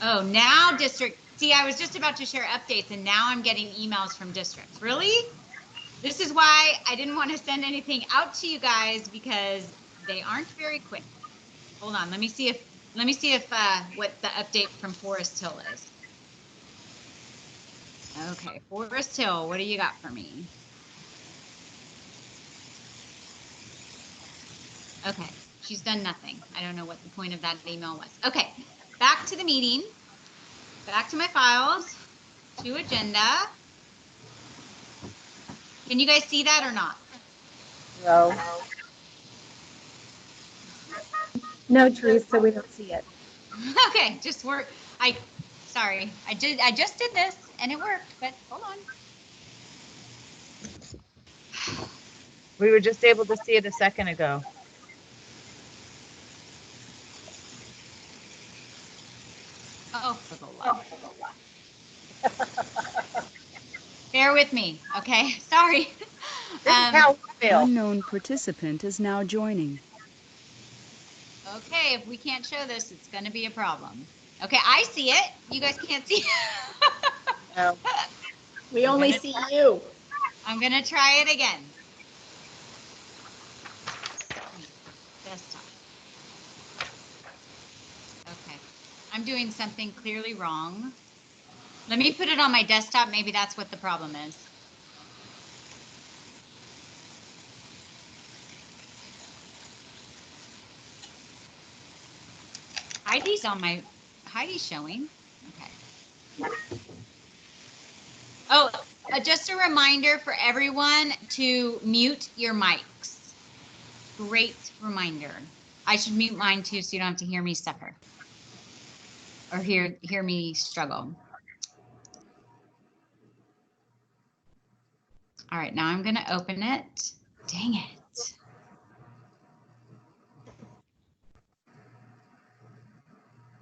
Oh, now district. See, I was just about to share updates and now I'm getting emails from districts. Really? This is why I didn't want to send anything out to you guys because they aren't very quick. Hold on. Let me see if what the update from Forest Hill is. Okay, Forest Hill, what do you got for me? Okay, she's done nothing. I don't know what the point of that email was. Okay, back to the meeting. Back to my files, to agenda. Can you guys see that or not? No. No, Teresa, we don't see it. Okay, just work. Sorry, I just did this and it worked, but hold on. We were just able to see it a second ago. Oh, for the love. Bear with me, okay? Sorry. This is how we feel. Unknown participant is now joining. Okay, if we can't show this, it's going to be a problem. Okay, I see it. You guys can't see it. No. We only see you. I'm going to try it again. Desktop. Okay, I'm doing something clearly wrong. Let me put it on my desktop. Maybe that's what the problem is. Heidi's showing. Okay. Oh, just a reminder for everyone to mute your mics. Great reminder. I should mute mine too, so you don't have to hear me suffer or hear me struggle. All right, now I'm going to open it. Dang it.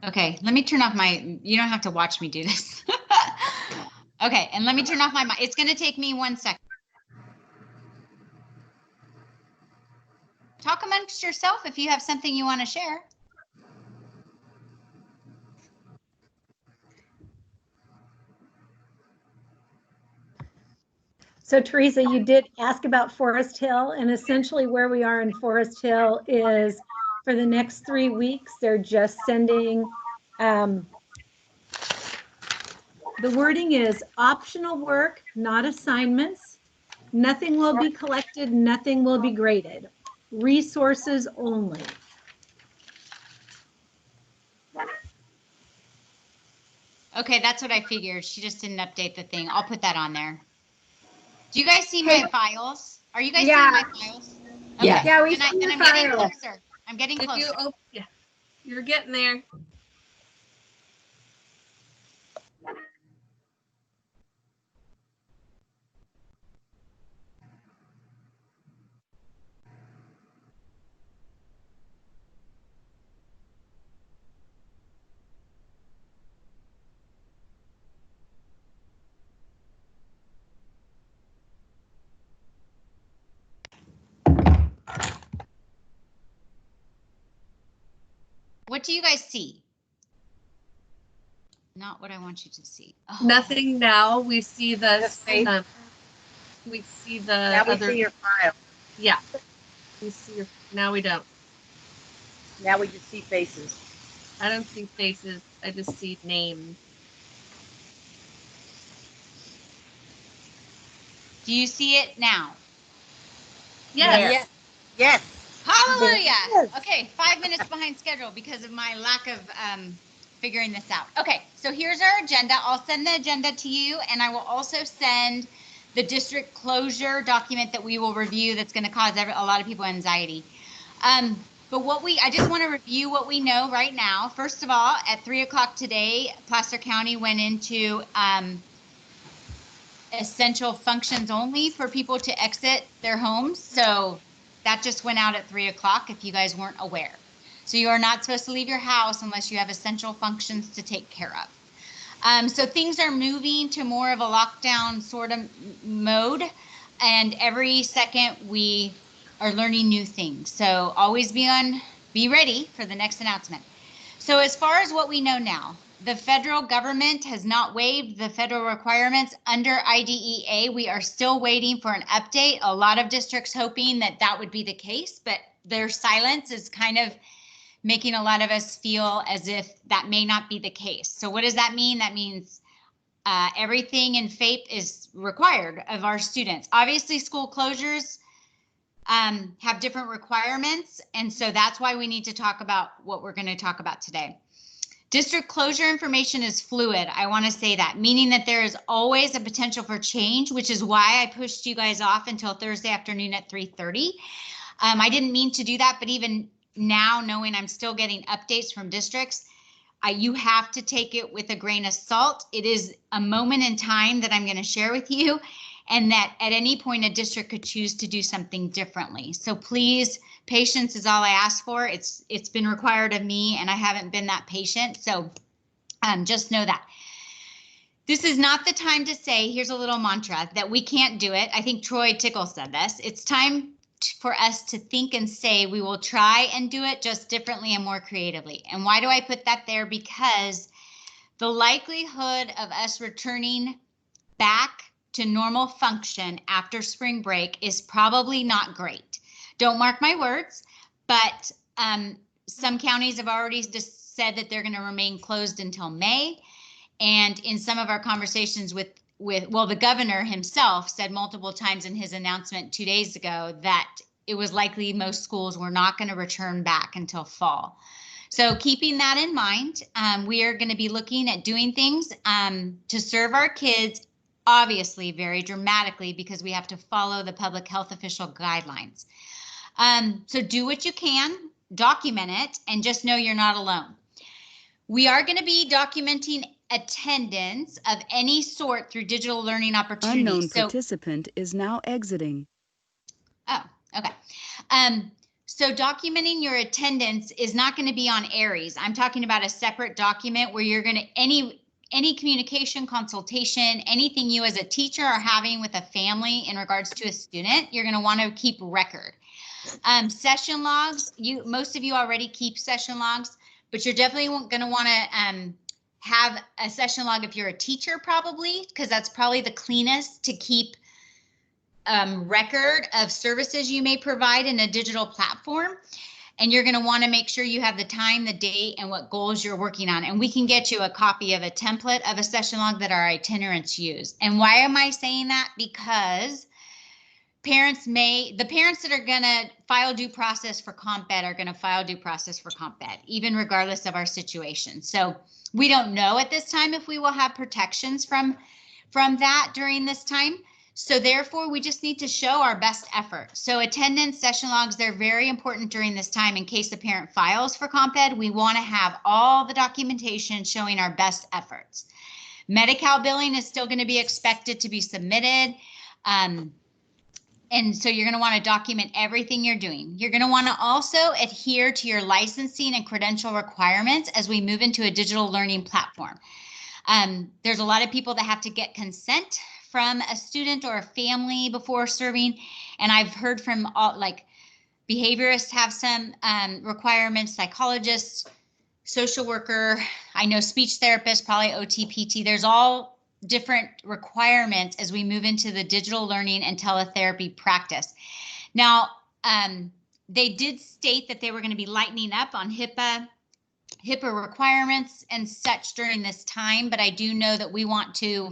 Okay, let me turn off you don't have to watch me do this. Okay, and let me turn off my mic. It's going to take me 1 second. Talk amongst yourself if you have something you want to share. So Teresa, you did ask about Forest Hill, and essentially where we are in Forest Hill is for the next 3 weeks, they're just sending, the wording is optional work, not assignments. Nothing will be collected, nothing will be graded. Resources only. Okay, that's what I figured. She just didn't update the thing. I'll put that on there. Do you guys see my files? Are you guys seeing my files? Okay. Yeah, we see and your I'm getting files. closer. I'm getting closer. Yeah, you're getting there. What do you guys see? Not what I want you to see. Oh. Nothing now. We see the face. we see the Now we other. see your file. Yeah. We see your. Now we don't. Now we just see faces. I don't see faces. I just see names. Do you see it now? Yes. Yes. Yes. Hallelujah. Yes. Okay, 5 minutes behind schedule because of my lack of figuring this out. Okay, so here's our agenda. I'll send the agenda to you, and I will also send the district closure document that we will review that's going to cause a lot of people anxiety. But I just want to review what we know right now. First of all, at 3 o'clock today, Placer County went into essential functions only for people to exit their homes. So that just went out at 3 o'clock if you guys weren't aware. So you are not supposed to leave your house unless you have essential functions to take care of. So things are moving to more of a lockdown sort of mode. And every second we are learning new things. So always be ready for the next announcement. So as far as what we know now, the federal government has not waived the federal requirements under IDEA. We are still waiting for an update. A lot of districts hoping that that would be the case, but their silence is kind of making a lot of us feel as if that may not be the case. So what does that mean? That means everything in FAPE is required of our students. Obviously, school closures have different requirements, and so that's why we need to talk about what we're going to talk about today. District closure information is fluid. I want to say that, meaning that there is always a potential for change, which is why I pushed you guys off until Thursday afternoon at 3:30. I didn't mean to do that, but even now, knowing I'm still getting updates from districts, you have to take it with a grain of salt. It is a moment in time that I'm going to share with you, and that at any point a district could choose to do something differently. So please, patience is all I ask for. It's been required of me, and I haven't been that patient. So just know that. This is not the time to say, here's a little mantra, that we can't do it. I think Troy Tickle said this. It's time for us to think and say we will try and do it just differently and more creatively. And why do I put that there? Because the likelihood of us returning back to normal function after spring break is probably not great. Don't mark my words, but some counties have already just said that they're going to remain closed until May. And in some of our conversations with the governor himself said multiple times in his announcement 2 days ago that it was likely most schools were not going to return back until fall. So keeping that in mind, we are going to be looking at doing things to serve our kids, obviously very dramatically, because we have to follow the public health official guidelines. So do what you can, document it, and just know you're not alone. We are going to be documenting attendance of any sort through digital learning opportunities. Unknown participant is now exiting. Oh, okay. So documenting your attendance is not going to be on Aries. I'm talking about a separate document where you're going to, any communication, consultation, anything you as a teacher are having with a family in regards to a student, you're going to want to keep record. Session logs, most of you already keep session logs, but you're definitely going to want to have a session log if you're a teacher, probably, because that's probably the cleanest to keep record of services you may provide in a digital platform. And you're going to want to make sure you have the time, the date, and what goals you're working on. And we can get you a copy of a template of a session log that our itinerants use. And why am I saying that? Because the parents that are going to file due process for Comp Ed are going to file due process for Comp Ed, even regardless of our situation. So we don't know at this time if we will have protections from that during this time. So therefore, we just need to show our best effort. So attendance, session logs, they're very important during this time in case the parent files for Comp Ed. We want to have all the documentation showing our best efforts. Medi-Cal billing is still going to be expected to be submitted. And so you're going to want to document everything you're doing. You're going to want to also adhere to your licensing and credential requirements as we move into a digital learning platform. There's a lot of people that have to get consent from a student or a family before serving. And I've heard from behaviorists have some requirements, psychologists, social worker, I know speech therapists, probably OT, PT. There's all different requirements as we move into the digital learning and teletherapy practice. Now, they did state that they were going to be lightening up on HIPAA requirements and such during this time, but I do know that we want to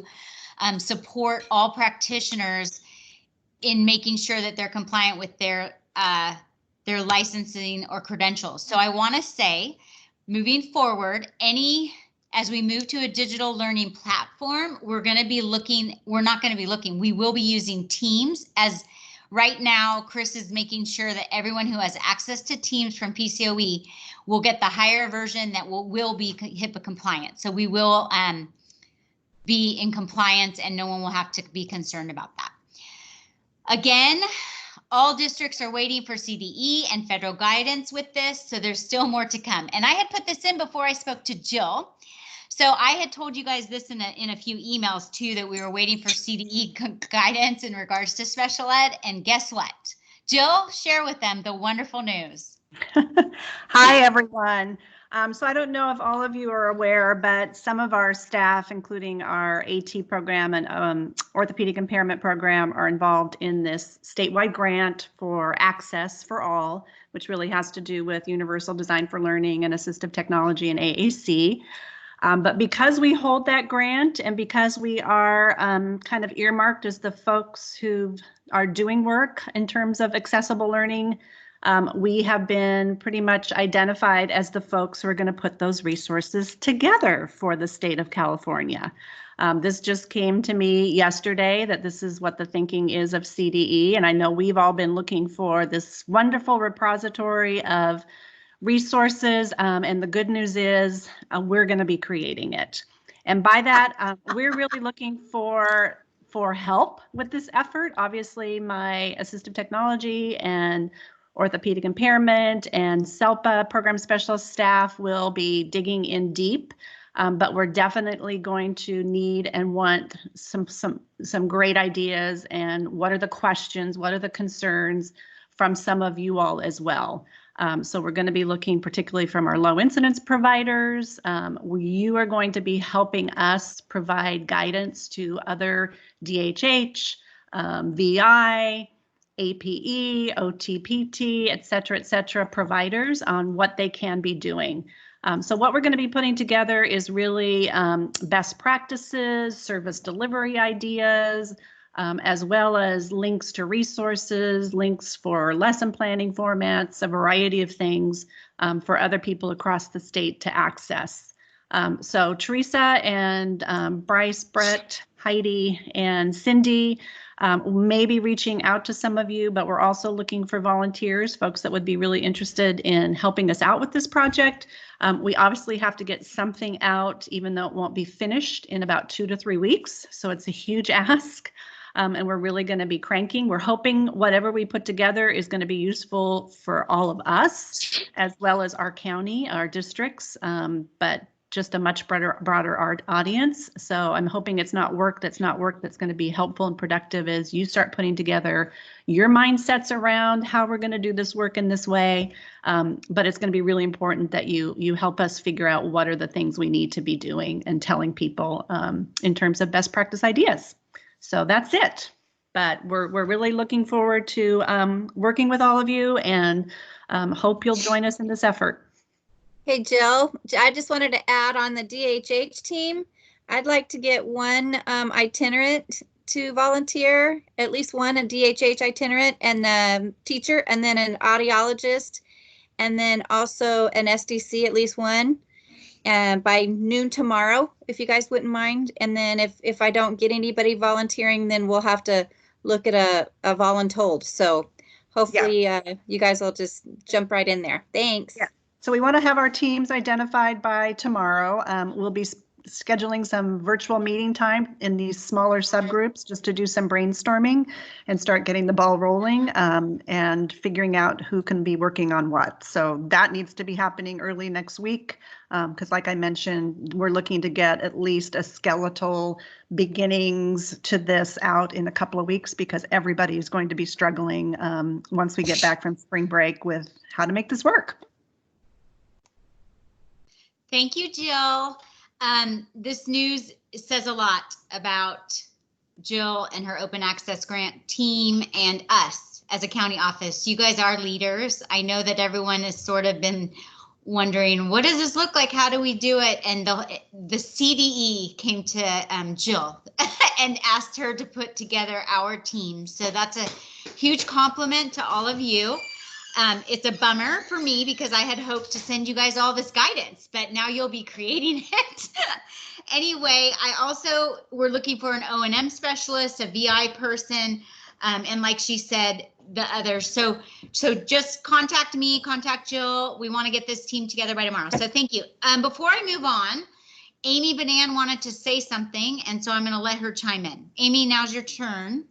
support all practitioners in making sure that they're compliant with their licensing or credentials. So I want to say, moving forward, as we move to a digital learning platform, we will be using Teams. As right now, Chris is making sure that everyone who has access to Teams from PCOE will get the higher version that will be HIPAA compliant. So we will be in compliance and no one will have to be concerned about that. Again, all districts are waiting for CDE and federal guidance with this, so there's still more to come. And I had put this in before I spoke to Jill. So I had told you guys this in a few emails too, that we were waiting for CDE guidance in regards to special ed. And guess what? Jill, share with them the wonderful news. Hi, everyone. So I don't know if all of you are aware, but some of our staff, including our AT program and orthopedic impairment program, are involved in this statewide grant for Access for All, which really has to do with Universal Design for Learning and Assistive Technology and AAC. But because we hold that grant and because we are kind of earmarked as the folks who are doing work in terms of accessible learning, we have been pretty much identified as the folks who are going to put those resources together for the state of California. This just came to me yesterday that this is what the thinking is of CDE, and I know we've all been looking for this wonderful repository of resources, and the good news is we're going to be creating it. And by that, we're really looking for help with this effort. Obviously, my assistive technology and orthopedic impairment and SELPA program specialist staff will be digging in deep, but we're definitely going to need and want some great ideas, and what are the questions, what are the concerns from some of you all as well. So we're going to be looking particularly from our low incidence providers. You are going to be helping us provide guidance to other DHH, VI, APE, OTPT, et cetera, providers on what they can be doing. So what we're going to be putting together is really best practices, service delivery ideas, as well as links to resources, links for lesson planning formats, a variety of things for other people across the state to access. So Teresa and Bryce, Brett, Heidi, and Cindy may be reaching out to some of you, but we're also looking for volunteers, folks that would be really interested in helping us out with this project. We obviously have to get something out, even though it won't be finished in about 2 to 3 weeks. So it's a huge ask. And we're really going to be cranking. We're hoping whatever we put together is going to be useful for all of us, as well as our county, our districts, but just a much broader audience. So I'm hoping it's not work that's going to be helpful and productive as you start putting together your mindsets around how we're going to do this work in this way. But it's going to be really important that you help us figure out what are the things we need to be doing and telling people in terms of best practice ideas. So that's it. But we're really looking forward to working with all of you, and hope you'll join us in this effort. Hey, Jill, I just wanted to add on the DHH team. I'd like to get one itinerant to volunteer, at least one, a DHH itinerant and a teacher, and then an audiologist, and then also an SDC, at least one. By noon tomorrow, if you guys wouldn't mind. And then if I don't get anybody volunteering, then we'll have to look at a voluntold. So hopefully you guys will just jump right in there. Thanks. Yeah. So we want to have our teams identified by tomorrow. We'll be scheduling some virtual meeting time in these smaller subgroups just to do some brainstorming and start getting the ball rolling and figuring out who can be working on what. So that needs to be happening early next week because like I mentioned, we're looking to get at least a skeletal beginnings to this out in a couple of weeks because everybody is going to be struggling once we get back from spring break with how to make this work. Thank you, Jill. This news says a lot about Jill and her open access grant team and us as a county office. You guys are leaders. I know that everyone has sort of been wondering, what does this look like? How do we do it? And the CDE came to Jill and asked her to put together our team. So that's a huge compliment to all of you. It's a bummer for me because I had hoped to send you guys all this guidance, but now you'll be creating it. Anyway, we're looking for an O&M specialist, a VI person, and like she said, the others. So just contact me, contact Jill. We want to get this team together by tomorrow. So thank you. Before I move on, Amy Banan wanted to say something, and so I'm going to let her chime in. Amy, now's your turn.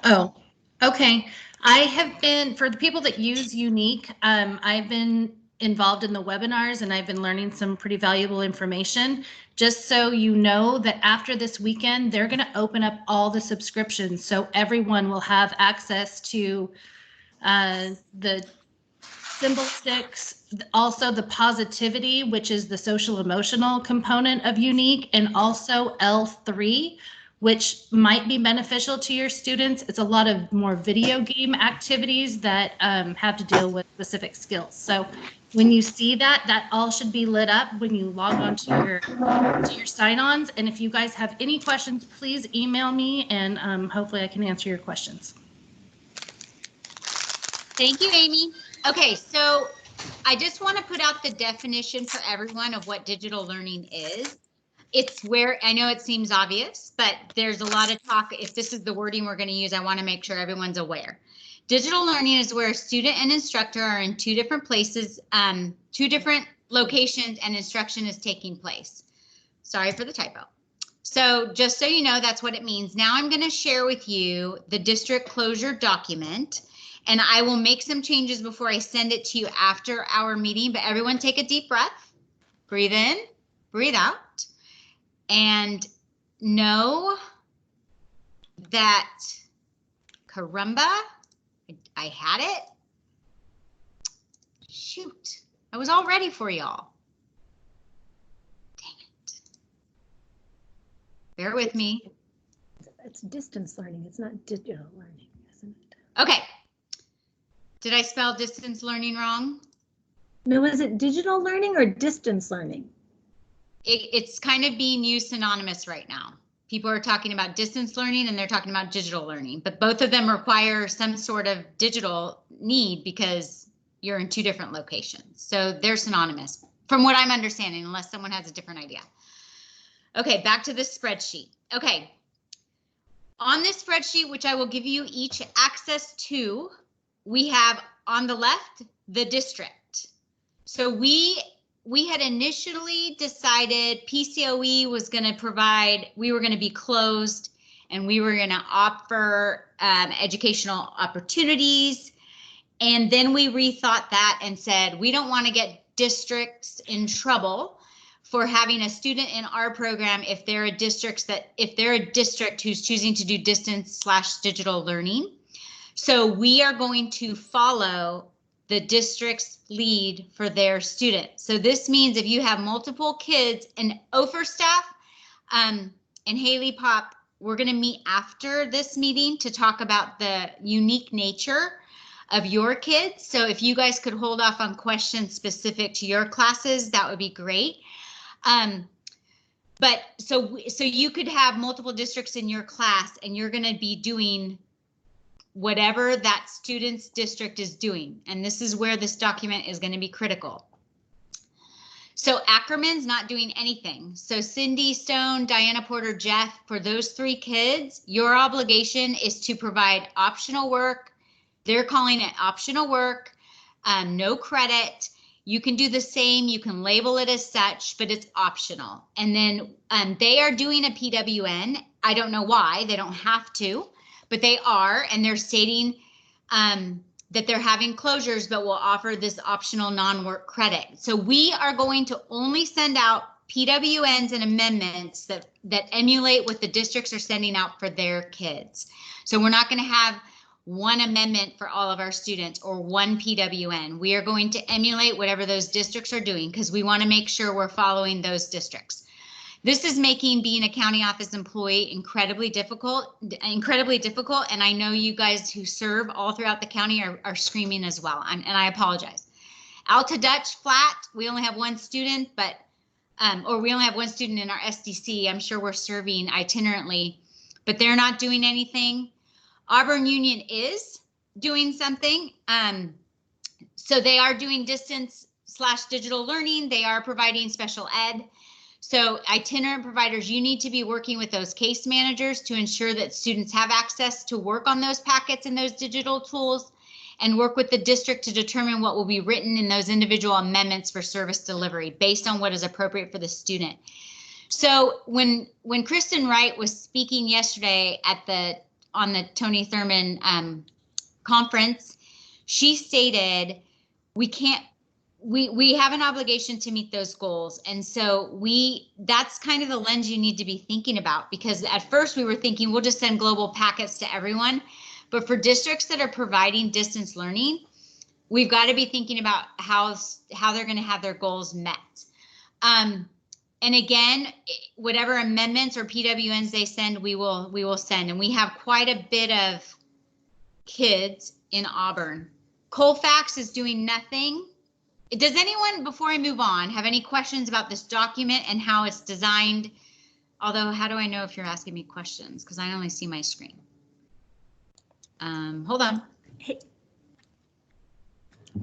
Oh, okay. I have been, for the people that use Unique, I've been involved in the webinars and I've been learning some pretty valuable information. Just so you know that after this weekend, they're going to open up all the subscriptions. So everyone will have access to the Symbol 6, also the positivity, which is the social emotional component of Unique, and also L3, which might be beneficial to your students. It's a lot of more video game activities that have to deal with specific skills. So when you see that, that all should be lit up when you log on to your sign-ons. And if you guys have any questions, please email me, and hopefully I can answer your questions. Thank you, Amy. Okay, so I just want to put out the definition for everyone of what digital learning is. It's where, I know it seems obvious, but there's a lot of talk. If this is the wording we're going to use, I want to make sure everyone's aware. Digital learning is where a student and instructor are in two different places, two different locations, and instruction is taking place. Sorry for the typo. So just so you know, that's what it means. Now I'm going to share with you the district closure document, and I will make some changes before I send it to you after our meeting, but everyone take a deep breath, breathe in, breathe out, and know that, caramba, I had it. Shoot, I was all ready for y'all. Dang it. Bear with me. It's distance learning. It's not digital learning, isn't it? Okay. Did I spell distance learning wrong? No, is it digital learning or distance learning? It's kind of being used synonymous right now. People are talking about distance learning and they're talking about digital learning, but both of them require some sort of digital need because you're in two different locations. So they're synonymous from what I'm understanding, unless someone has a different idea. Okay, back to this spreadsheet. Okay, on this spreadsheet, which I will give you each access to, we have on the left, the district. So we had initially decided PCOE was going to provide, we were going to be closed and we were going to offer educational opportunities. And then we rethought that and said, we don't want to get districts in trouble for having a student in our program if they're a district who's choosing to do distance/digital learning. So we are going to follow the district's lead for their students. So this means if you have multiple kids, and OFER staff and Haley Pop, we're going to meet after this meeting to talk about the unique nature of your kids. So if you guys could hold off on questions specific to your classes, that would be great. But so you could have multiple districts in your class and you're going to be doing whatever that student's district is doing. And this is where this document is going to be critical. So Ackerman's not doing anything. So Cindy Stone, Diana Porter, Jeff, for those three kids, your obligation is to provide optional work. They're calling it optional work, no credit. You can do the same, you can label it as such, but it's optional. And then they are doing a PWN. I don't know why, they don't have to, but they are, and they're stating that they're having closures, but will offer this optional non-work credit. So we are going to only send out PWNs and amendments that emulate what the districts are sending out for their kids. So we're not going to have one amendment for all of our students or one PWN. We are going to emulate whatever those districts are doing because we want to make sure we're following those districts. This is making being a county office employee incredibly difficult, and I know you guys who serve all throughout the county are screaming as well, and I apologize. Alta Dutch Flat, we only have one student, but or we only have one student in our SDC. I'm sure we're serving itinerantly, but they're not doing anything. Auburn Union is doing something. So they are doing distance/digital learning. They are providing special ed. So itinerant providers, you need to be working with those case managers to ensure that students have access to work on those packets and those digital tools, and work with the district to determine what will be written in those individual amendments for service delivery based on what is appropriate for the student. So when Kristen Wright was speaking yesterday on the Tony Thurman conference, she stated we have an obligation to meet those goals. And so that's kind of the lens you need to be thinking about, because at first we were thinking we'll just send global packets to everyone. But for districts that are providing distance learning, we've got to be thinking about how they're going to have their goals met. And again, whatever amendments or PWNs they send, we will send. And we have quite a bit of kids in Auburn. Colfax is doing nothing. Does anyone, before I move on, have any questions about this document and how it's designed? Although, how do I know if you're asking me questions? Because I only see my screen. Hold on.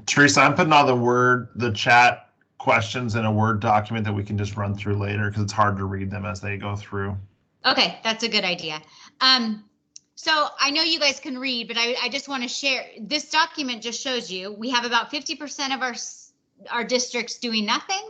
Teresa, I'm putting all the chat questions in a Word document that we can just run through later because it's hard to read them as they go through. Okay, that's a good idea. So I know you guys can read, but I just want to share. This document just shows you we have about 50% of our districts doing nothing.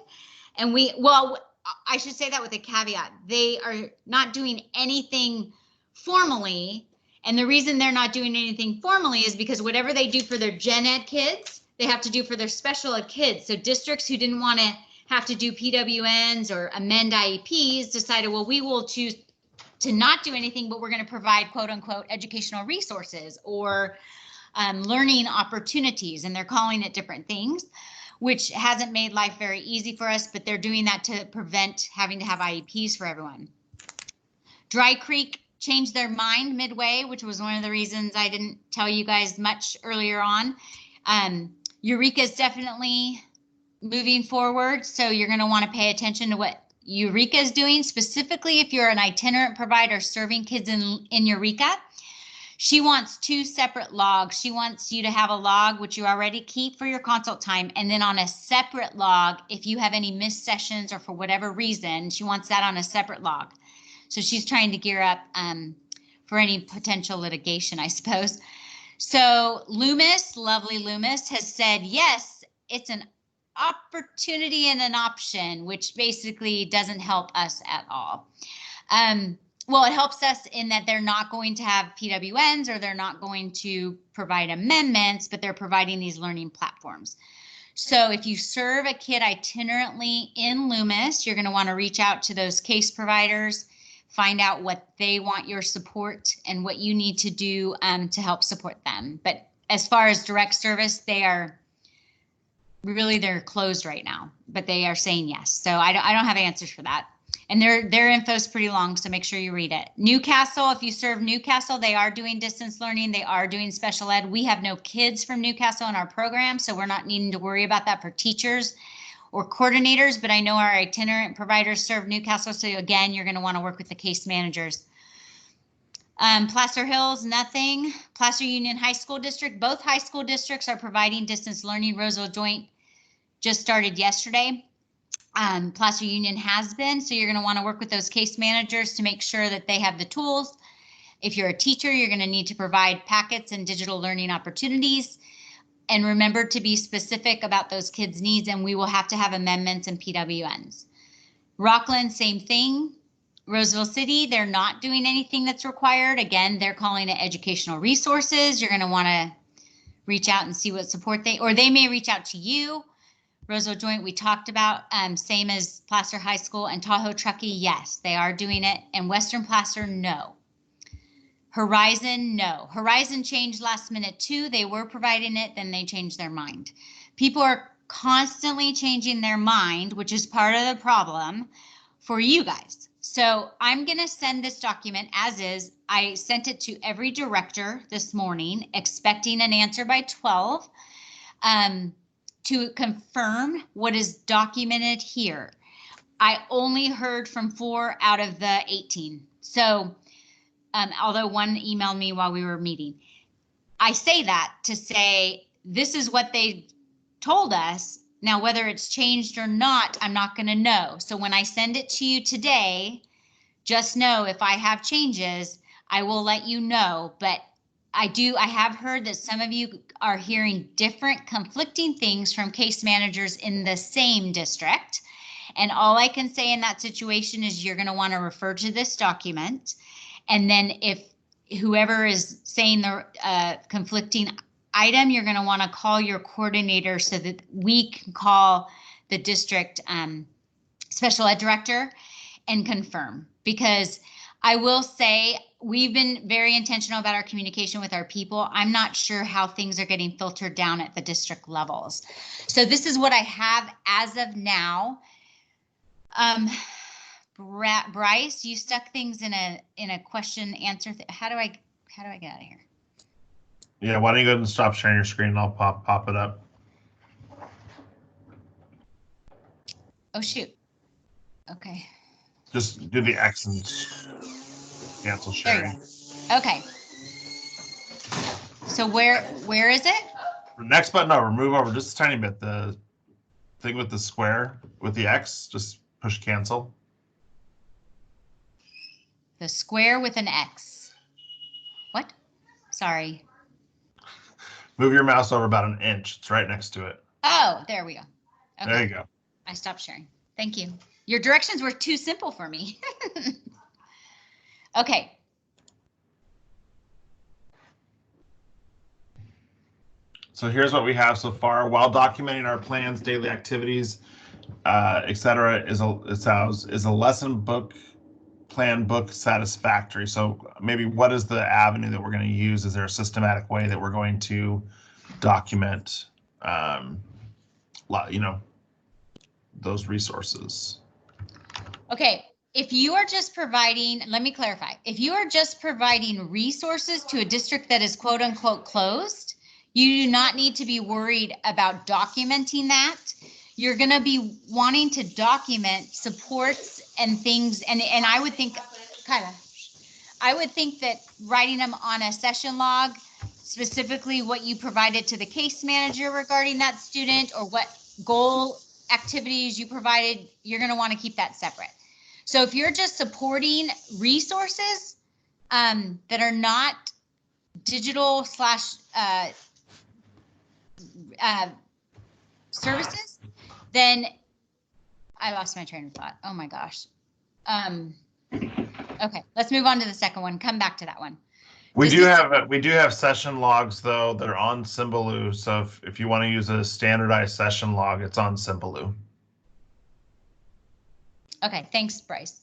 And I should say that with a caveat. They are not doing anything formally. And the reason they're not doing anything formally is because whatever they do for their gen ed kids, they have to do for their special ed kids. So districts who didn't want to have to do PWNs or amend IEPs decided, well, we will choose to not do anything, but we're going to provide quote unquote educational resources or learning opportunities. And they're calling it different things, which hasn't made life very easy for us, but they're doing that to prevent having to have IEPs for everyone. Dry Creek changed their mind midway, which was one of the reasons I didn't tell you guys much earlier on. Eureka is definitely moving forward, so you're going to want to pay attention to what Eureka is doing, specifically if you're an itinerant provider serving kids in Eureka. She wants 2 separate logs. She wants you to have a log, which you already keep for your consult time, and then on a separate log, if you have any missed sessions or for whatever reason, she wants that on a separate log. So she's trying to gear up for any potential litigation, I suppose. So Loomis, lovely Loomis, has said, yes, it's an opportunity and an option, which basically doesn't help us at all. Well, it helps us in that they're not going to have PWNs or they're not going to provide amendments, but they're providing these learning platforms. So if you serve a kid itinerantly in Loomis, you're going to want to reach out to those case providers, find out what they want your support and what you need to do to help support them. But as far as direct service, they're closed right now, but they are saying yes. So I don't have answers for that. And their info is pretty long, so make sure you read it. Newcastle, if you serve Newcastle, they are doing distance learning. They are doing special ed. We have no kids from Newcastle in our program, so we're not needing to worry about that for teachers or coordinators, but I know our itinerant providers serve Newcastle, so again, you're going to want to work with the case managers. Placer Hills, nothing. Placer Union High School District, both high school districts are providing distance learning. Roseville Joint just started yesterday. Placer Union has been, so you're going to want to work with those case managers to make sure that they have the tools. If you're a teacher, you're going to need to provide packets and digital learning opportunities. And remember to be specific about those kids' needs, and we will have to have amendments and PWNs. Rockland, same thing. Roseville City, they're not doing anything that's required. Again, they're calling it educational resources. You're going to want to reach out and see what support they may reach out to you. Roseville Joint, we talked about, same as Placer High School. And Tahoe Truckee, yes, they are doing it. And Western Placer, no. Horizon, no. Horizon changed last minute too. They were providing it, then they changed their mind. People are constantly changing their mind, which is part of the problem for you guys. So I'm going to send this document as is. I sent it to every director this morning, expecting an answer by 12 to confirm what is documented here. I only heard from 4 out of the 18. So although one emailed me while we were meeting. I say that to say, this is what they told us. Now, whether it's changed or not, I'm not going to know. So when I send it to you today, just know if I have changes, I will let you know. But I have heard that some of you are hearing different conflicting things from case managers in the same district. And all I can say in that situation is you're going to want to refer to this document. And then if whoever is saying the conflicting item, you're going to want to call your coordinator so that we can call the district special ed director and confirm. Because I will say we've been very intentional about our communication with our people. I'm not sure how things are getting filtered down at the district levels. So this is what I have as of now. Bryce, you stuck things in a question answer. How do I get out of here? Yeah, why don't you go ahead and stop sharing your screen and I'll pop it up. Oh, shoot. Okay. Just do the X and cancel sharing. Okay. So where is it? Next button over, move over just a tiny bit. The thing with the square with the X, just push cancel. The square with an X. What? Sorry. Move your mouse over about an inch. It's right next to it. Oh, there we go. Okay. There you go. I stopped sharing. Thank you. Your directions were too simple for me. Okay. So here's what we have so far. While documenting our plans, daily activities, etc., is a lesson book plan book satisfactory? So maybe what is the avenue that we're going to use? Is there a systematic way that we're going to document, those resources? Okay. If you are just providing, let me clarify. If you are just providing resources to a district that is quote unquote closed, you do not need to be worried about documenting that. You're going to be wanting to document supports and things. And I would think, Kyla, I would think that writing them on a session log, specifically what you provided to the case manager regarding that student or what goal activities you provided, you're going to want to keep that separate. So if you're just supporting resources that are not digital / services, then I lost my train of thought. Oh my gosh. Okay, let's move on to the second one. Come back to that one. We do have session logs though that are on Symbaloo. So if you want to use a standardized session log, it's on Symbaloo. Okay, thanks, Bryce.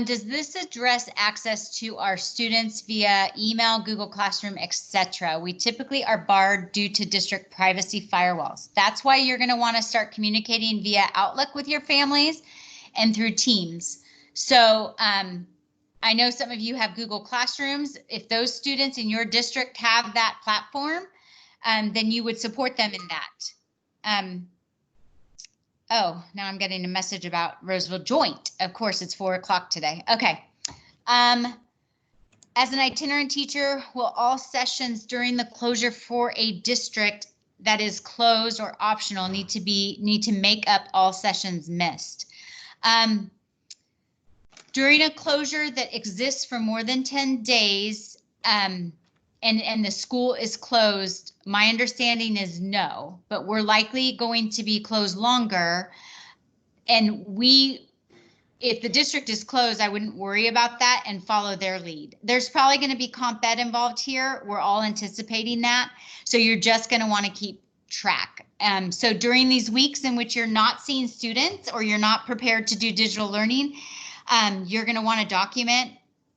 Does this address access to our students via email, Google Classroom, etc.? We typically are barred due to district privacy firewalls. That's why you're going to want to start communicating via Outlook with your families and through Teams. So I know some of you have Google Classrooms. If those students in your district have that platform, then you would support them in that. Oh, now I'm getting a message about Roseville Joint. Of course, it's 4 o'clock today. Okay. As an itinerant teacher, will all sessions during the closure for a district that is closed or optional need to make up all sessions missed? During a closure that exists for more than 10 days, and the school is closed, my understanding is no, but we're likely going to be closed longer. And if the district is closed, I wouldn't worry about that and follow their lead. There's probably going to be comp ed involved here. We're all anticipating that. So you're just going to want to keep track. So during these weeks in which you're not seeing students or you're not prepared to do digital learning, you're going to want to document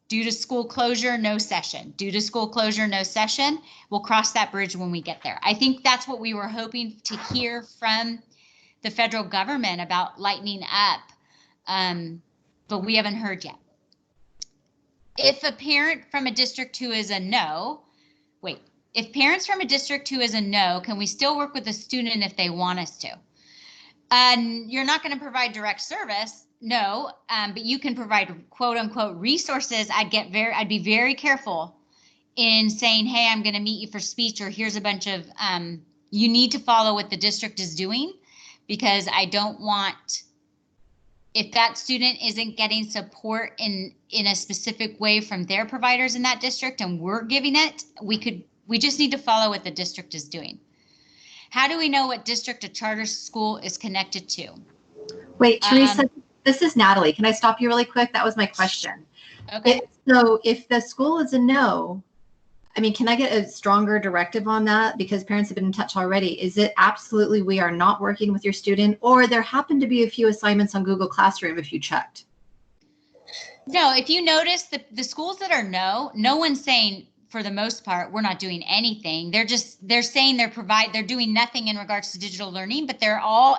due to school closure, no session. Due to school closure, no session. We'll cross that bridge when we get there. I think that's what we were hoping to hear from the federal government about lightening up, but we haven't heard yet. If a parent from a district who is a no, if parents from a district who is a no, can we still work with the student if they want us to? And you're not going to provide direct service. No, but you can provide quote unquote resources. I'd be very careful in saying, hey, I'm going to meet you for speech, or here's a bunch of, you need to follow what the district is doing, because I don't want, if that student isn't getting support in a specific way from their providers in that district and we're giving it, we just need to follow what the district is doing. How do we know what district a charter school is connected to? Wait, Teresa. This is Natalie. Can I stop you really quick? That was my question. Okay. So if the school is a no, I mean, can I get a stronger directive on that? Because parents have been in touch already. Is it absolutely we are not working with your student, or there happen to be a few assignments on Google Classroom if you checked? No, if you notice the schools that are no one's saying for the most part, we're not doing anything. They're saying they're doing nothing in regards to digital learning, but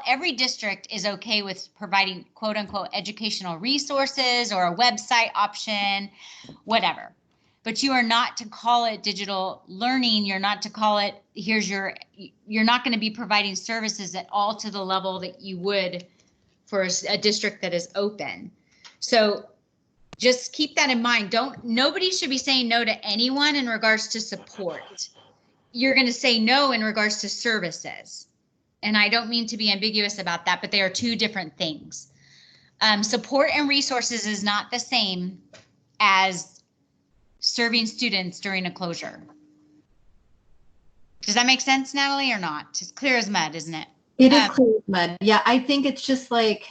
every district is okay with providing quote unquote educational resources or a website option, whatever. But you are not to call it digital learning. You're not to call it, you're not going to be providing services at all to the level that you would for a district that is open. So just keep that in mind. Nobody should be saying no to anyone in regards to support. You're going to say no in regards to services. And I don't mean to be ambiguous about that, but they are two different things. Support and resources is not the same as serving students during a closure. Does that make sense, Natalie, or not? It's clear as mud, isn't it? It is clear as mud. Yeah, I think it's just like,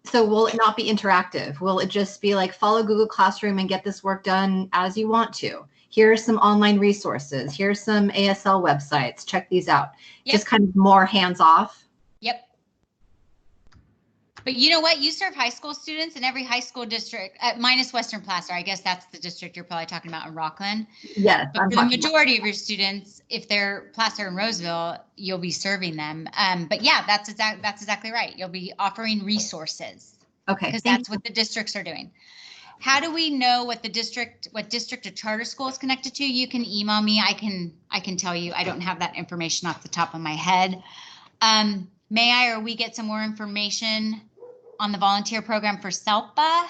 so will it not be interactive? Will it just be like follow Google Classroom and get this work done as you want to? Here's some online resources. Here's some ASL websites. Check these out. Yep. Just kind of more hands off. Yep. But you know what? You serve high school students in every high school district, minus Western Placer. I guess that's the district you're probably talking about in Rockland. Yes. But for the majority of your students, if they're Placer and Roseville, you'll be serving them. But yeah, that's exactly right. You'll be offering resources. Okay. Because that's what the districts are doing. How do we know what district or charter school is connected to? You can email me. I can tell you. I don't have that information off the top of my head. May I or we get some more information on the volunteer program for SELPA?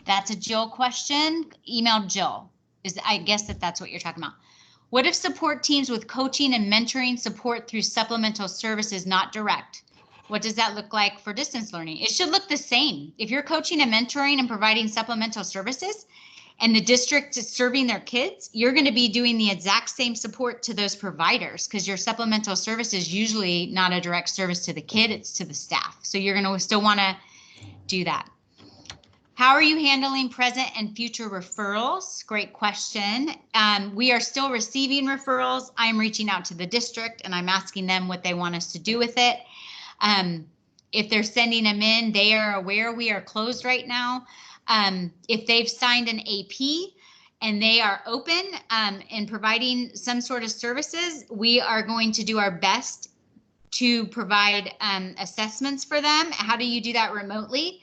That's a Jill question. Email Jill. I guess that's what you're talking about. What if support teams with coaching and mentoring support through supplemental services, not direct? What does that look like for distance learning? It should look the same. If you're coaching and mentoring and providing supplemental services and the district is serving their kids, you're going to be doing the exact same support to those providers because your supplemental service is usually not a direct service to the kid, it's to the staff. So you're going to still want to do that. How are you handling present and future referrals? Great question. We are still receiving referrals. I'm reaching out to the district and I'm asking them what they want us to do with it. If they're sending them in, they are aware we are closed right now. If they've signed an AP and they are open and providing some sort of services, we are going to do our best to provide assessments for them. How do you do that remotely?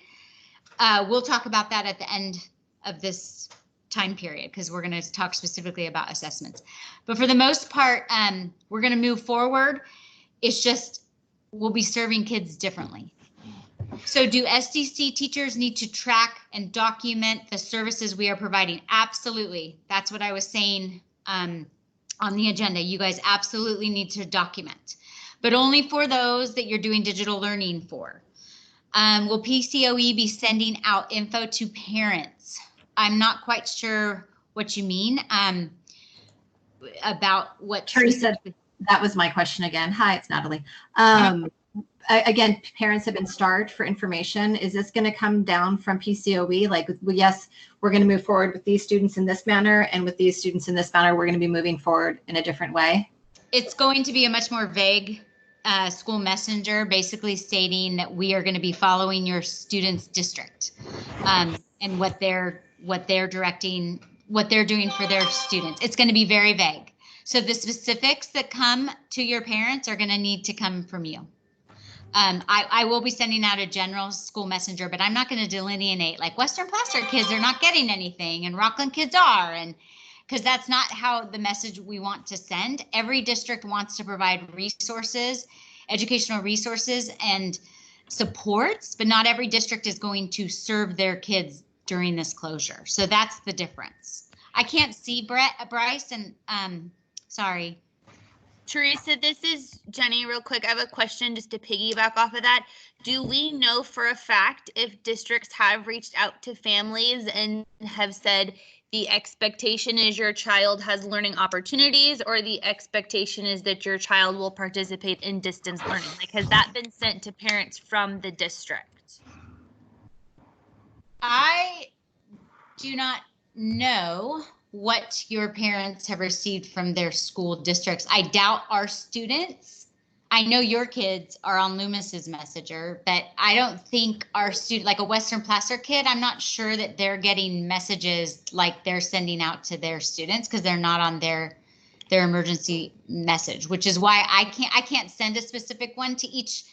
We'll talk about that at the end of this time period because we're going to talk specifically about assessments. But for the most part, we're going to move forward. It's just we'll be serving kids differently. So do SDC teachers need to track and document the services we are providing? Absolutely. That's what I was saying on the agenda. You guys absolutely need to document, but only for those that you're doing digital learning for. Will PCOE be sending out info to parents? I'm not quite sure what you mean about what Teresa, that was my question again. Hi, it's Natalie. Again, parents have been starved for information. Is this going to come down from PCOE? Like, yes, we're going to move forward with these students in this manner, and with these students in this manner, we're going to be moving forward in a different way? It's going to be a much more vague school messenger, basically stating that we are going to be following your student's district and what they're directing, what they're doing for their students. It's going to be very vague. So the specifics that come to your parents are going to need to come from you. I will be sending out a general school messenger, but I'm not going to delineate like Western Placer kids are not getting anything and Rockland kids are, and because that's not how the message we want to send. Every district wants to provide resources, educational resources and supports, but not every district is going to serve their kids during this closure. So that's the difference. I can't see Bryce, and sorry. Teresa, this is Jenny real quick. I have a question just to piggyback off of that. Do we know for a fact if districts have reached out to families and have said the expectation is your child has learning opportunities, or the expectation is that your child will participate in distance learning? Like, has that been sent to parents from the district? I do not know what your parents have received from their school districts. I doubt our students I know your kids are on Loomis's Messenger, but I don't think our student, like a Western Placer kid, I'm not sure that they're getting messages like they're sending out to their students because they're not on their emergency message, which is why I can't send a specific one to each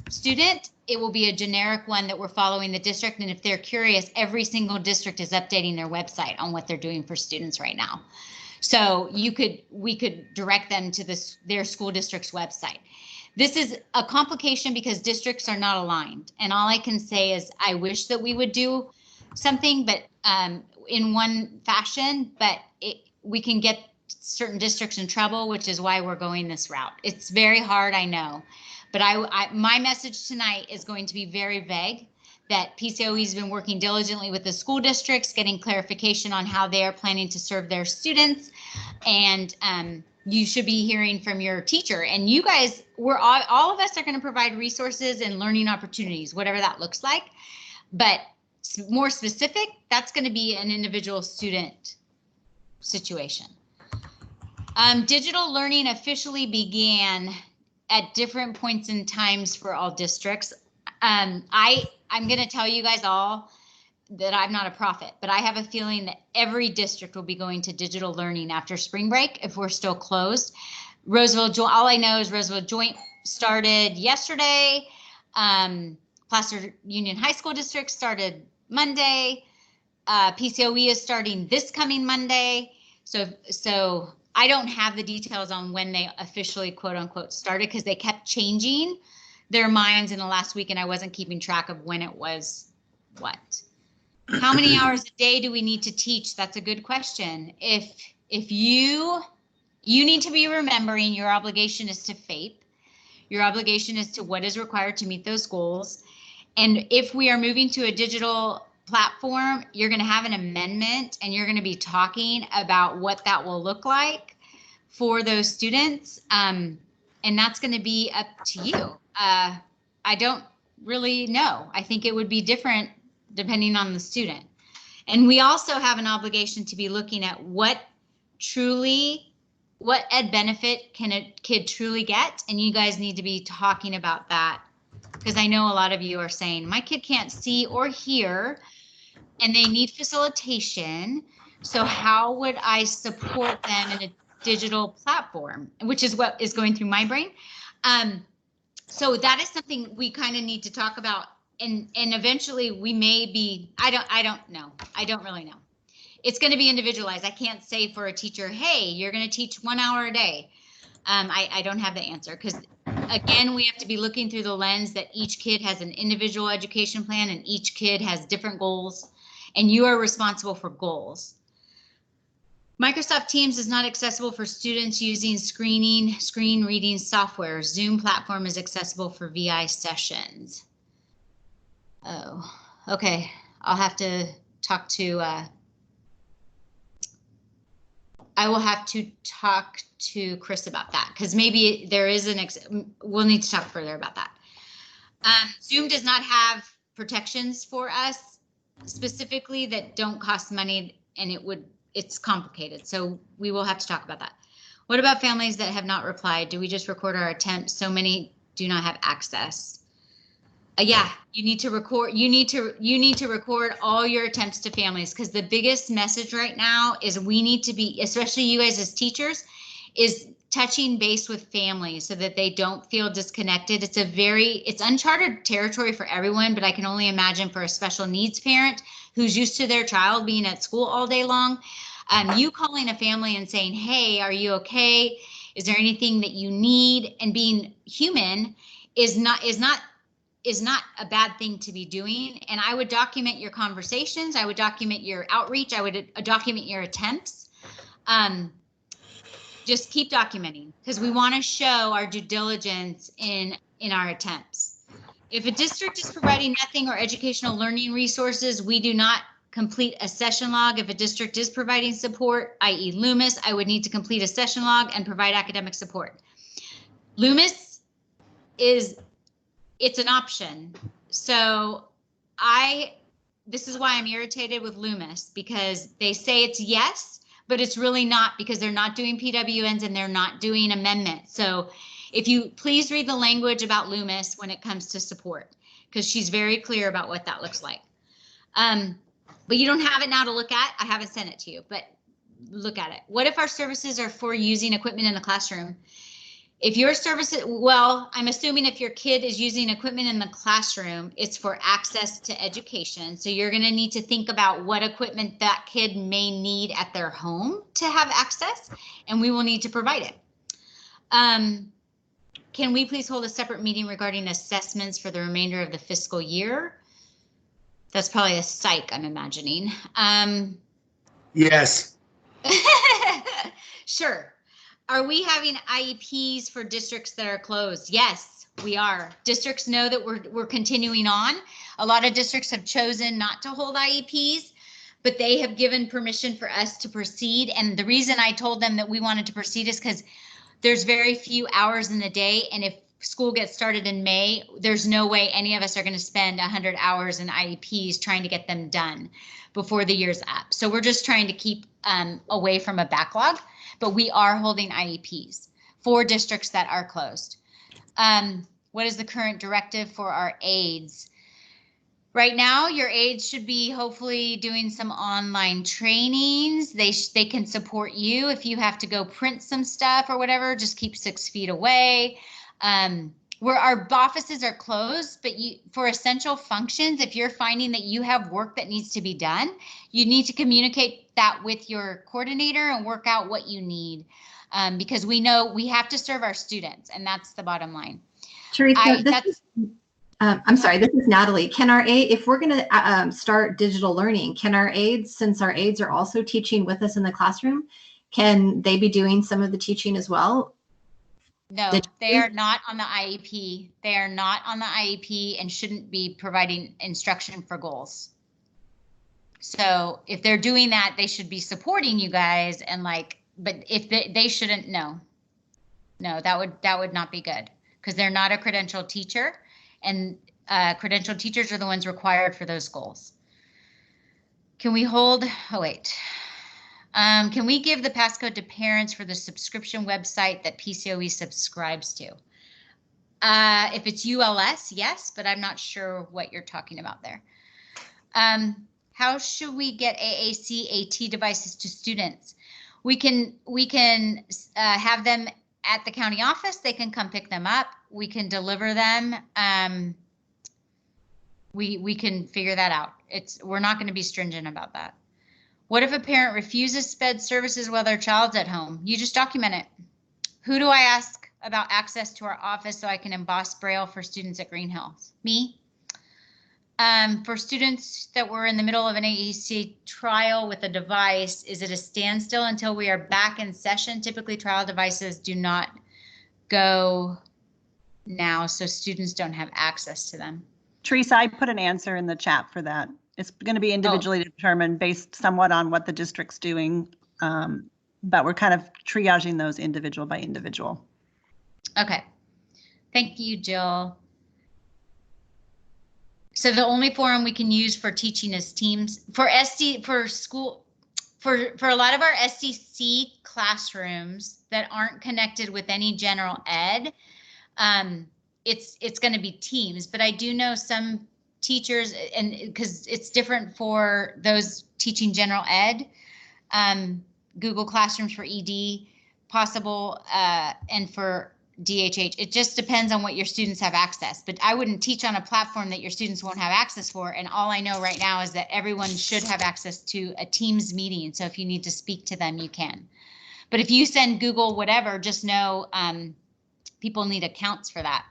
student. It will be a generic one that we're following the district. And if they're curious, every single district is updating their website on what they're doing for students right now. So we could direct them to their school district's website. This is a complication because districts are not aligned. And all I can say is I wish that we would do something, but in one fashion, but we can get certain districts in trouble, which is why we're going this route. It's very hard, I know, but my message tonight is going to be very vague, that PCOE has been working diligently with the school districts, getting clarification on how they are planning to serve their students. And you should be hearing from your teacher. And you guys, all of us are going to provide resources and learning opportunities, whatever that looks like. But more specific, that's going to be an individual student situation. Digital learning officially began at different points in times for all districts. I'm going to tell you guys all that I'm not a prophet, but I have a feeling that every district will be going to digital learning after spring break if we're still closed. Roseville, all I know is Roseville Joint started yesterday. Placer Union High School District started Monday. PCOE is starting this coming Monday. So I don't have the details on when they officially quote unquote started because they kept changing their minds in the last week and I wasn't keeping track of when it was what. How many hours a day do we need to teach? That's a good question. If you need to be remembering your obligation is to FAPE. Your obligation is to what is required to meet those goals. And if we are moving to a digital platform, you're going to have an amendment and you're going to be talking about what that will look like for those students. And that's going to be up to you. I don't really know. I think it would be different depending on the student. And we also have an obligation to be looking at what ed benefit can a kid truly get? And you guys need to be talking about that because I know a lot of you are saying, my kid can't see or hear and they need facilitation. So how would I support them in a digital platform, which is what is going through my brain. So that is something we kind of need to talk about. And eventually we may be, I don't know. I don't really know. It's going to be individualized. I can't say for a teacher, hey, you're going to teach 1 hour a day. I don't have the answer because again, we have to be looking through the lens that each kid has an individual education plan and each kid has different goals and you are responsible for goals. Microsoft Teams is not accessible for students using screen reading software. Zoom platform is accessible for VI sessions. Oh, okay. I'll have to talk to, I will have to talk to Chris about that because maybe there is we'll need to talk further about that. Zoom does not have protections for us specifically that don't cost money and it's complicated. So we will have to talk about that. What about families that have not replied? Do we just record our attempts? So many do not have access. Yeah, you need to record. You need to record all your attempts to families because the biggest message right now is we need to be, especially you guys as teachers, is touching base with families so that they don't feel disconnected. It's uncharted territory for everyone, but I can only imagine for a special needs parent who's used to their child being at school all day long. You calling a family and saying, hey, are you okay? Is there anything that you need? And being human is not a bad thing to be doing. And I would document your conversations. I would document your outreach. I would document your attempts. Just keep documenting because we want to show our due diligence in our attempts. If a district is providing nothing or educational learning resources, we do not complete a session log. If a district is providing support, i.e. Loomis, I would need to complete a session log and provide academic support. Loomis it's an option. So this is why I'm irritated with Loomis because they say it's yes, but it's really not because they're not doing PWNs and they're not doing amendments. So If you please read the language about Loomis when it comes to support, because she's very clear about what that looks like. But you don't have it now to look at. I haven't sent it to you, but look at it. What if our services are for using equipment in the classroom? If your services, well, I'm assuming if your kid is using equipment in the classroom, it's for access to education. So you're going to need to think about what equipment that kid may need at their home to have access, and we will need to provide it. Can we please hold a separate meeting regarding assessments for the remainder of the fiscal year? That's probably a psych, I'm imagining. Yes. Sure. Are we having IEPs for districts that are closed? Yes, we are. Districts know that we're continuing on. A lot of districts have chosen not to hold IEPs, but they have given permission for us to proceed. And the reason I told them that we wanted to proceed is because there's very few hours in the day. And if school gets started in May, there's no way any of us are going to spend 100 hours in IEPs trying to get them done before the year's up. So we're just trying to keep away from a backlog, but we are holding IEPs for districts that are closed. What is the current directive for our aides? Right now, your aides should be hopefully doing some online trainings. They can support you if you have to go print some stuff or whatever. Just keep 6 feet away. Where our offices are closed, but for essential functions, if you're finding that you have work that needs to be done, you need to communicate that with your coordinator and work out what you need, because we know we have to serve our students, and that's the bottom line. Teresa, I'm sorry, this is Natalie. Can our aide, if we're going to start digital learning, can our aides, since our aides are also teaching with us in the classroom, can they be doing some of the teaching as well? No, they are not on the IEP. They are not on the IEP and shouldn't be providing instruction for goals. So if they're doing that, they should be supporting you guys and but if they shouldn't, no, that would not be good, because they're not a credentialed teacher, and credentialed teachers are the ones required for those goals. Can we hold, can we give the passcode to parents for the subscription website that PCOE subscribes to? If it's ULS, yes, but I'm not sure what you're talking about there. How should we get AAC AT devices to students? We can have them at the county office. They can come pick them up. We can deliver them. We can figure that out. We're not going to be stringent about that. What if a parent refuses SPED services while their child's at home? You just document it. Who do I ask about access to our office so I can emboss Braille for students at Green Hills? Me. For students that were in the middle of an AAC trial with a device, is it a standstill until we are back in session? Typically, trial devices do not go now, so students don't have access to them. Teresa, I put an answer in the chat for that. It's going to be individually determined based somewhat on what the district's doing, but we're kind of triaging those individual by individual. Okay. Thank you, Jill. So the only forum we can use for teaching is Teams. For a lot of our SCC classrooms that aren't connected with any general ed, it's going to be Teams, but I do know some teachers, and because it's different for those teaching general ed, Google Classrooms for ED possible, and for DHH. It just depends on what your students have access, but I wouldn't teach on a platform that your students won't have access for. And all I know right now is that everyone should have access to a Teams meeting. So if you need to speak to them, you can. But if you send Google whatever, just know people need accounts for that.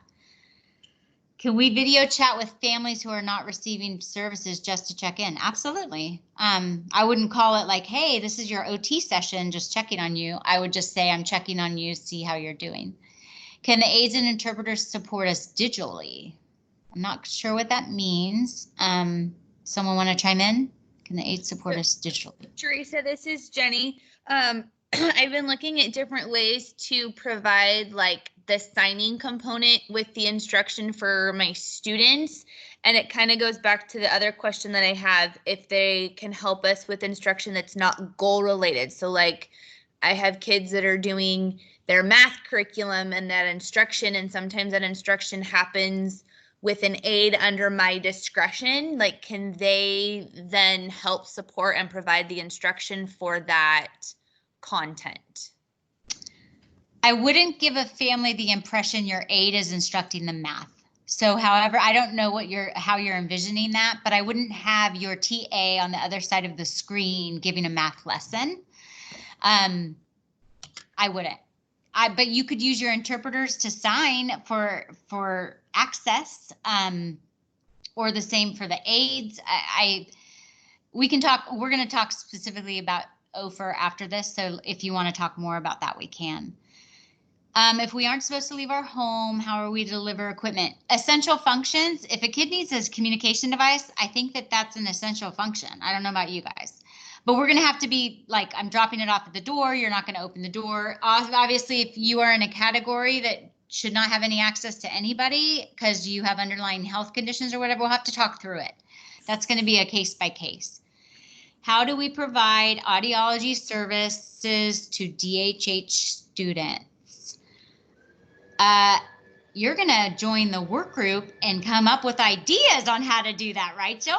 Can we video chat with families who are not receiving services just to check in? Absolutely. I wouldn't call it like, hey, this is your OT session, just checking on you. I would just say, I'm checking on you, see how you're doing. Can the aides and interpreters support us digitally? I'm not sure what that means. Someone want to chime in? Can the aides support us digitally? Teresa, this is Jenny. I've been looking at different ways to provide like the signing component with the instruction for my students. And it kind of goes back to the other question that I have, if they can help us with instruction that's not goal related. So like I have kids that are doing their math curriculum and that instruction, and sometimes that instruction happens with an aide under my discretion, like can they then help support and provide the instruction for that content? I wouldn't give a family the impression your aide is instructing them math. So however, I don't know how you're envisioning that, but I wouldn't have your TA on the other side of the screen giving a math lesson. I wouldn't. But you could use your interpreters to sign for access, or the same for the aides. We're going to talk specifically about OFER after this. So if you want to talk more about that, we can. If we aren't supposed to leave our home, how are we to deliver equipment? Essential functions. If a kid needs a communication device, I think that's an essential function. I don't know about you guys. But we're going to have to be like, I'm dropping it off at the door. You're not going to open the door. Obviously, if you are in a category that should not have any access to anybody because you have underlying health conditions or whatever, we'll have to talk through it. That's going to be a case by case. How do we provide audiology services to DHH students? You're going to join the work group and come up with ideas on how to do that, right, Jill?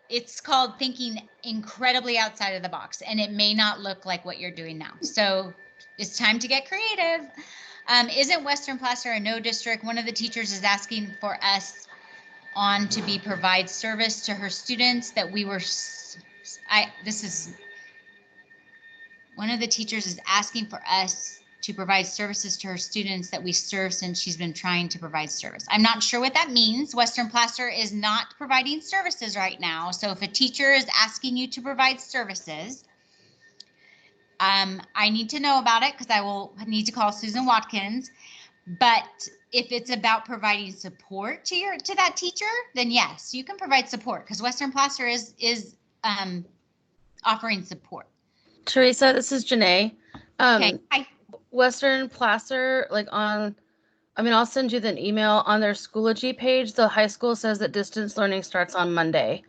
It's called thinking incredibly outside of the box, and it may not look like what you're doing now. So it's time to get creative. Isn't Western Placer a no district? One of the teachers is asking for us to provide service to her students that we were, one of the teachers is asking for us to provide services to her students that we serve since she's been trying to provide service. I'm not sure what that means. Western Placer is not providing services right now. So if a teacher is asking you to provide services, I need to know about it because I will need to call Susan Watkins. But if it's about providing support to that teacher, then yes, you can provide support because Western Placer is offering support. Teresa, this is Janae. Okay. Hi. Western Placer, I'll send you the email on their Schoology page. The high school says that distance learning starts on Monday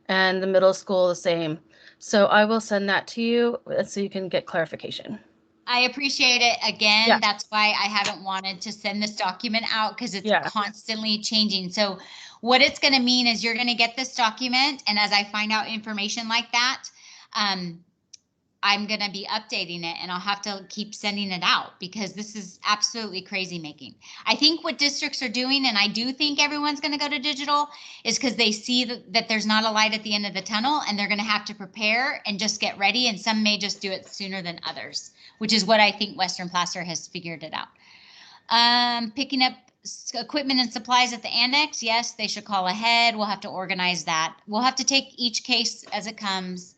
and the middle school the same. So I will send that to you so you can get clarification. I appreciate it. Again, Yeah. That's why I haven't wanted to send this document out because it's constantly changing. So what it's going to mean is you're going to get this document. And as I find out information like that, I'm going to be updating it and I'll have to keep sending it out because this is absolutely crazy making. I think what districts are doing, and I do think everyone's going to go to digital, is because they see that there's not a light at the end of the tunnel and they're going to have to prepare and just get ready. And some may just do it sooner than others, which is what I think Western Placer has figured it out. Picking up equipment and supplies at the annex. Yes, they should call ahead. We'll have to organize that. We'll have to take each case as it comes.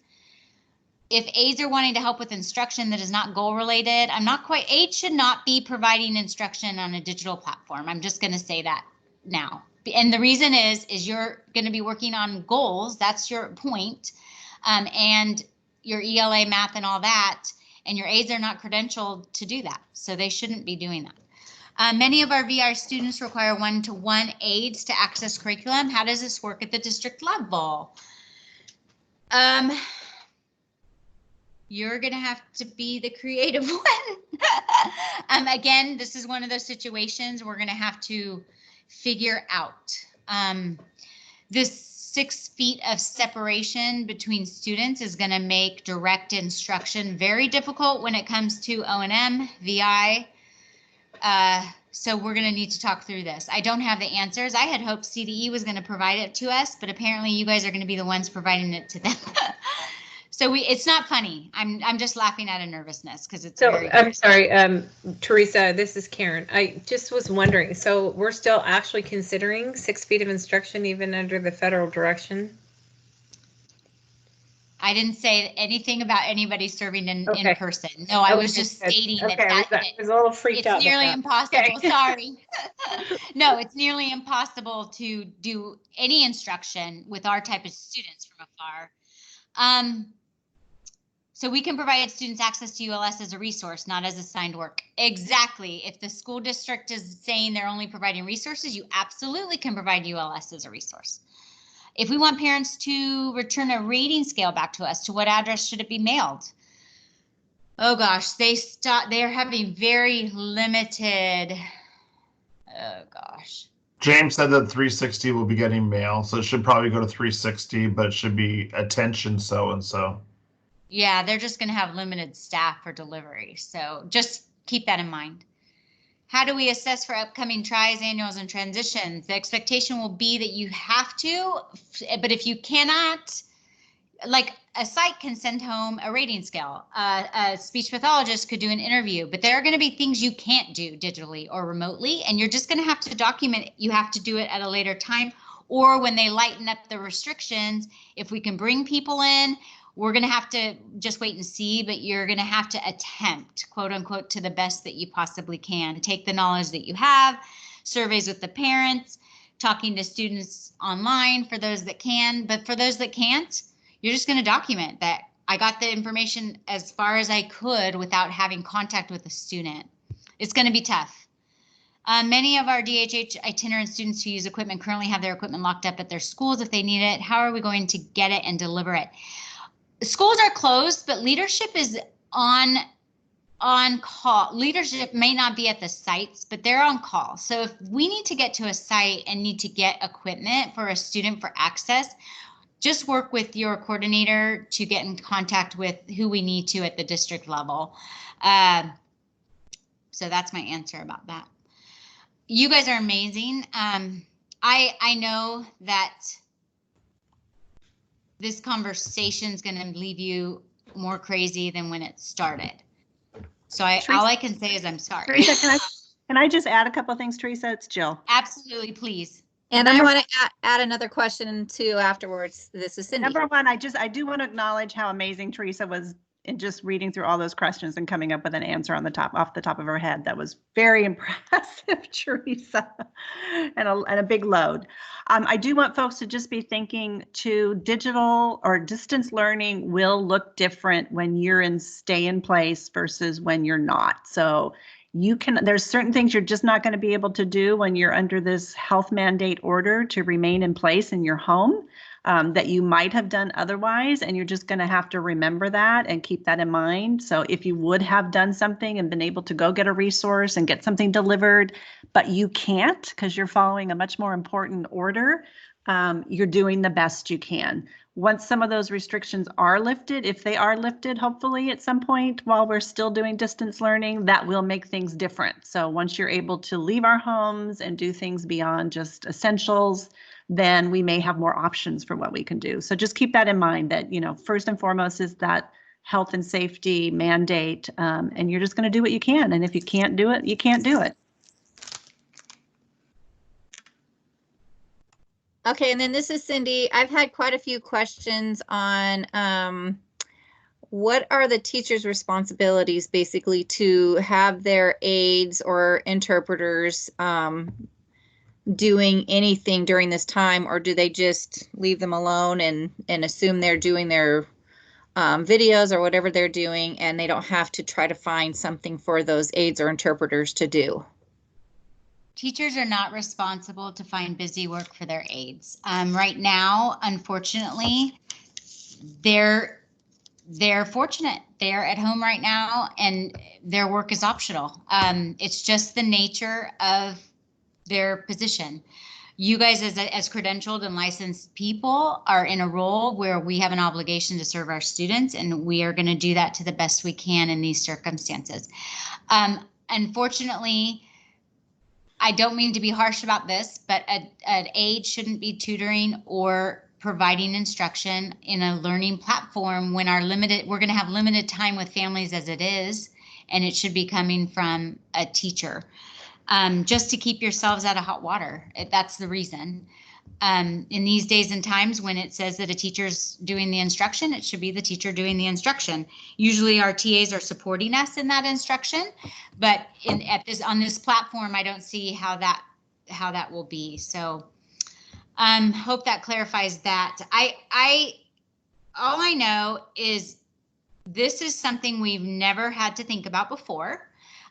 If aides are wanting to help with instruction that is not goal related, aides should not be providing instruction on a digital platform. I'm just going to say that now. And the reason is you're going to be working on goals. That's your point. And your ELA math and all that. And your aides are not credentialed to do that. So they shouldn't be doing that. Many of our VR students require one-to-one aides to access curriculum. How does this work at the district level? You're going to have to be the creative one. Again, this is one of those situations we're going to have to figure out. This 6 feet of separation between students is going to make direct instruction very difficult when it comes to O&M, VI. So we're going to need to talk through this. I don't have the answers. I had hoped CDE was going to provide it to us, but apparently you guys are going to be the ones providing it to them. So it's not funny. I'm just laughing out of nervousness because it's I'm sorry, Teresa, this is Karen. I just was wondering, so we're still actually considering 6 feet of instruction even under the federal direction? I didn't say anything about anybody serving in person. No, I was just stating that I was a little freaked out. It's nearly impossible. Sorry. No, it's nearly impossible to do any instruction with our type of students from afar. So we can provide students access to ULS as a resource, not as assigned work. Exactly. If the school district is saying they're only providing resources, you absolutely can provide ULS as a resource. If we want parents to return a rating scale back to us, to what address should it be mailed? Oh gosh, they're having very limited, oh gosh. James said that 360 will be getting mail, so it should probably go to 360, but it should be attention so-and-so. Yeah, they're just going to have limited staff for delivery. So just keep that in mind. How do we assess for upcoming tries, annuals, and transitions? The expectation will be that you have to, but if you cannot, like a site can send home a rating scale. A speech pathologist could do an interview, but there are going to be things you can't do digitally or remotely, and you're just going to have to document it. You have to do it at a later time, or when they lighten up the restrictions, if we can bring people in, we're going to have to just wait and see, but you're going to have to attempt, quote unquote, to the best that you possibly can. Take the knowledge that you have, surveys with the parents, talking to students online for those that can, but for those that can't, you're just going to document that I got the information as far as I could without having contact with the student. It's going to be tough. Many of our DHH itinerant students who use equipment currently have their equipment locked up at their schools if they need it. How are we going to get it and deliver it? Schools are closed, but leadership is on call. Leadership may not be at the sites, but they're on call. So if we need to get to a site and need to get equipment for a student for access, just work with your coordinator to get in contact with who we need to at the district level. So that's my answer about that. You guys are amazing. I know that this conversation is going to leave you more crazy than when it started. So all I can say is I'm sorry. Teresa, can I just add a couple of things, Teresa? It's Jill. Absolutely, please. And I want to add another question too afterwards. This is Cindy. Number one, I do want to acknowledge how amazing Teresa was in just reading through all those questions and coming up with an answer off the top of her head. That was very impressive, Teresa, and a big load. I do want folks to just be thinking too, digital or distance learning will look different when you're in stay in place versus when you're not. So there's certain things you're just not going to be able to do when you're under this health mandate order to remain in place in your home. That you might have done otherwise, and you're just going to have to remember that and keep that in mind. So if you would have done something and been able to go get a resource and get something delivered, but you can't because you're following a much more important order, you're doing the best you can. Once some of those restrictions are lifted, if they are lifted, hopefully at some point while we're still doing distance learning, that will make things different. So once you're able to leave our homes and do things beyond just essentials, then we may have more options for what we can do. So just keep that in mind that, first and foremost is that health and safety mandate, and you're just going to do what you can. And if you can't do it, you can't do it. Okay, and then this is Cindy. I've had quite a few questions on what are the teachers' responsibilities basically to have their aides or interpreters doing anything during this time, or do they just leave them alone and assume they're doing their videos or whatever they're doing, and they don't have to try to find something for those aides or interpreters to do? Teachers are not responsible to find busy work for their aides. Right now, unfortunately, they're fortunate. They're at home right now and their work is optional. It's just the nature of their position. You guys as credentialed and licensed people are in a role where we have an obligation to serve our students, and we are going to do that to the best we can in these circumstances. Unfortunately, I don't mean to be harsh about this, but an aide shouldn't be tutoring or providing instruction in a learning platform when we're going to have limited time with families as it is, and it should be coming from a teacher. Just to keep yourselves out of hot water. That's the reason. In these days and times when it says that a teacher's doing the instruction, it should be the teacher doing the instruction. Usually our TAs are supporting us in that instruction, but on this platform, I don't see how that will be. So hope that clarifies that. All I know is this is something we've never had to think about before.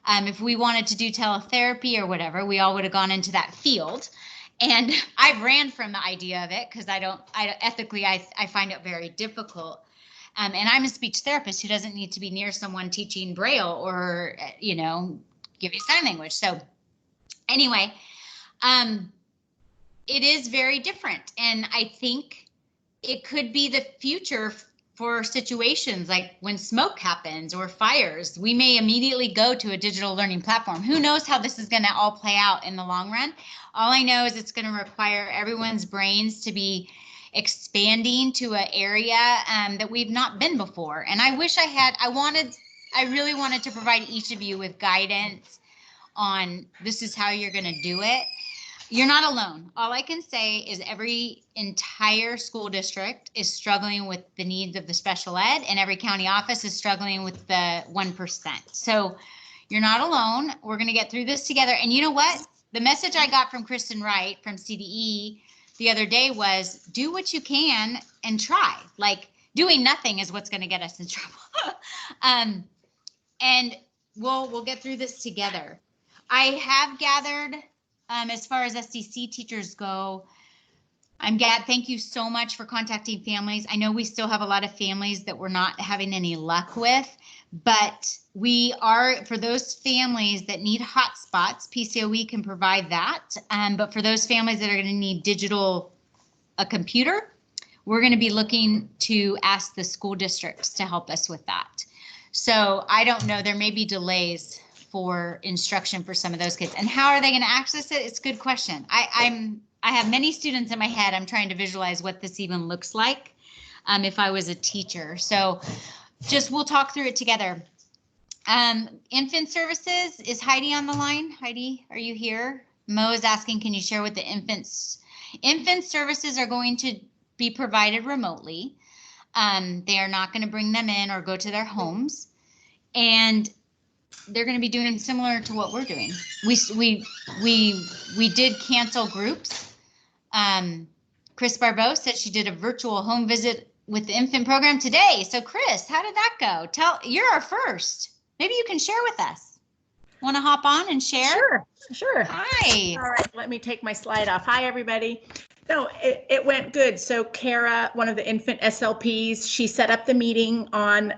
If we wanted to do teletherapy or whatever, we all would have gone into that field. And I've ran from the idea of it because ethically, I find it very difficult. And I'm a speech therapist who doesn't need to be near someone teaching Braille or, giving sign language. So anyway, it is very different. And I think it could be the future for situations like when smoke happens or fires. We may immediately go to a digital learning platform. Who knows how this is going to all play out in the long run? All I know is it's going to require everyone's brains to be expanding to an area that we've not been before. And I really wanted to provide each of you with guidance on this is how you're going to do it. You're not alone. All I can say is every entire school district is struggling with the needs of the special ed, and every county office is struggling with the 1%. So you're not alone. We're going to get through this together. And you know what? The message I got from Kristen Wright from CDE the other day was do what you can and try. Like doing nothing is what's going to get us in trouble. And we'll get through this together. I have gathered, as far as SDC teachers go, thank you so much for contacting families. I know we still have a lot of families that we're not having any luck with, but we are, for those families that need hotspots, PCOE can provide that. But for those families that are going to need a computer, we're going to be looking to ask the school districts to help us with that. So I don't know, there may be delays for instruction for some of those kids. And how are they going to access it? It's a good question. I have many students in my head. I'm trying to visualize what this even looks like if I was a teacher. So we'll talk through it together. Infant services, is Heidi on the line? Heidi, are you here? Mo is asking, can you share what the infant services are going to be provided remotely. They are not going to bring them in or go to their homes. And they're going to be doing similar to what we're doing. We did cancel groups. Chris Barbeau said she did a virtual home visit with the infant program today. So Chris, how did that go? You're our first. Maybe you can share with us. Want to hop on and share? Sure. Hi. All right, let me take my slide off. Hi, everybody. No, it went good. So Kara, one of the infant SLPs, she set up the meeting on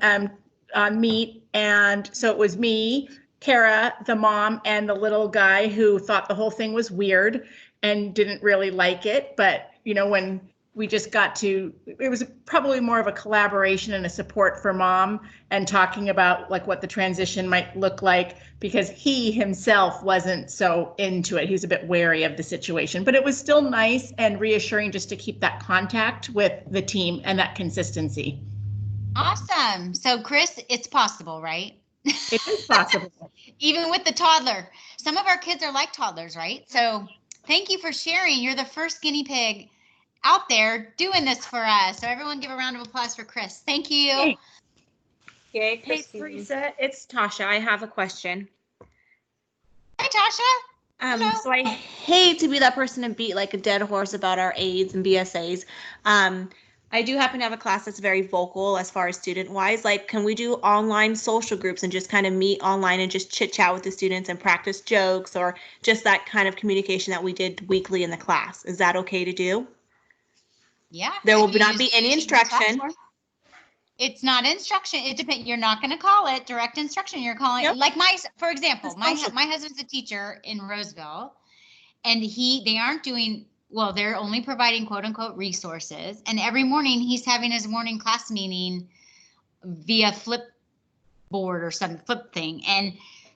Meet. And so it was me, Kara, the mom, and the little guy who thought the whole thing was weird and didn't really like it. But, when we just got to, it was probably more of a collaboration and a support for mom and talking about like what the transition might look like, because he himself wasn't so into it. He was a bit wary of the situation, but it was still nice and reassuring just to keep that contact with the team and that consistency. Awesome. So Chris, it's possible, right? It is possible. Even with the toddler. Some of our kids are like toddlers, right? So thank you for sharing. You're the first guinea pig out there doing this for us. So everyone give a round of applause for Chris. Thank you. Hey. Yay, hey, Teresa, it's Tasha. I have a question. Hi, Tasha. Hello. So I hate to be that person to beat like a dead horse about our aides and BSAs. I do happen to have a class that's very vocal as far as student wise. Like, can we do online social groups and just kind of meet online and just chit chat with the students and practice jokes, or just that kind of communication that we did weekly in the class? Is that okay to do? Yeah. There will not be any instruction. It's not instruction. It depends. You're not going to call it direct instruction. You're calling it like for example, my husband's a teacher in Roseville, and they aren't doing. Well, they're only providing quote unquote resources. And every morning he's having his morning class meeting via Flipboard or some flip thing. And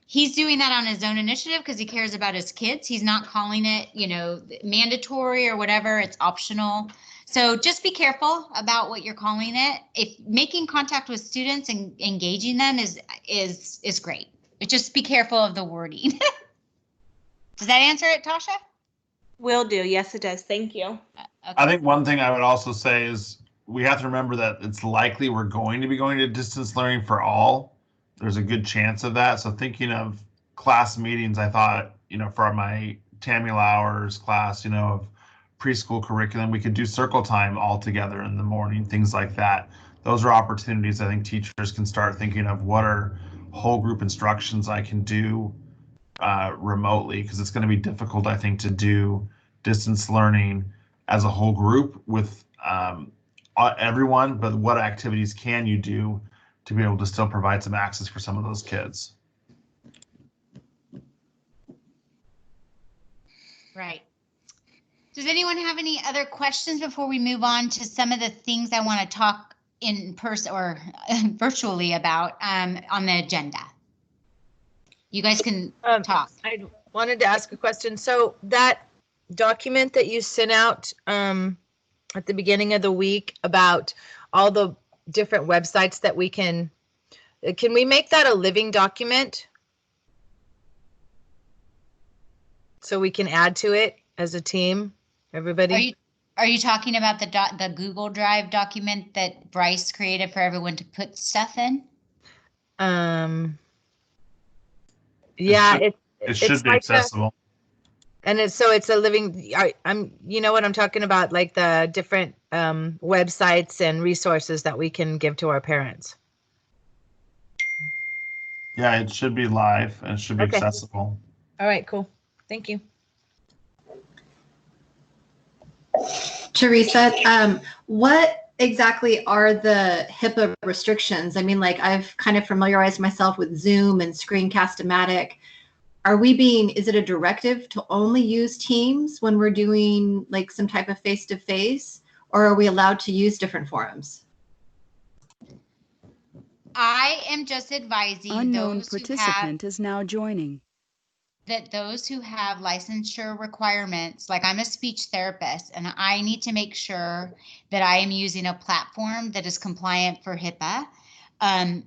he's doing that on his own initiative because he cares about his kids. He's not calling it, mandatory or whatever. It's optional. So just be careful about what you're calling it. If making contact with students and engaging them is great. But just be careful of the wording. Does that answer it, Tasha? Will do. Yes, it does. Thank you. Okay. I think one thing I would also say is we have to remember that it's likely we're going to be going to distance learning for all. There's a good chance of that. So thinking of class meetings, I thought, for my Tammy Lowers class, of preschool curriculum, we could do circle time all together in the morning, things like that. Those are opportunities I think teachers can start thinking of what are whole group instructions I can do remotely, because it's going to be difficult, I think, to do distance learning as a whole group with everyone, but what activities can you do to be able to still provide some access for some of those kids? Right. Does anyone have any other questions before we move on to some of the things I want to talk in person or virtually about on the agenda? You guys can talk. I wanted to ask a question. So that document that you sent out at the beginning of the week about all the different websites that we can we make that a living document so we can add to it as a team, everybody? Are you talking about the Google Drive document that Bryce created for everyone to put stuff in? Yeah, it should be accessible. And it's a living. You know what I'm talking about, like the different websites and resources that we can give to our parents. Yeah, it should be live and it should be accessible. All right, cool. Thank you. Teresa, what exactly are the HIPAA restrictions? I mean, like I've kind of familiarized myself with Zoom and Screencast-O-Matic. Is it a directive to only use Teams when we're doing like some type of face-to-face, or are we allowed to use different forums? I am just advising Unknown those participant is now joining. that those who have licensure requirements, like I'm a speech therapist and I need to make sure that I am using a platform that is compliant for HIPAA.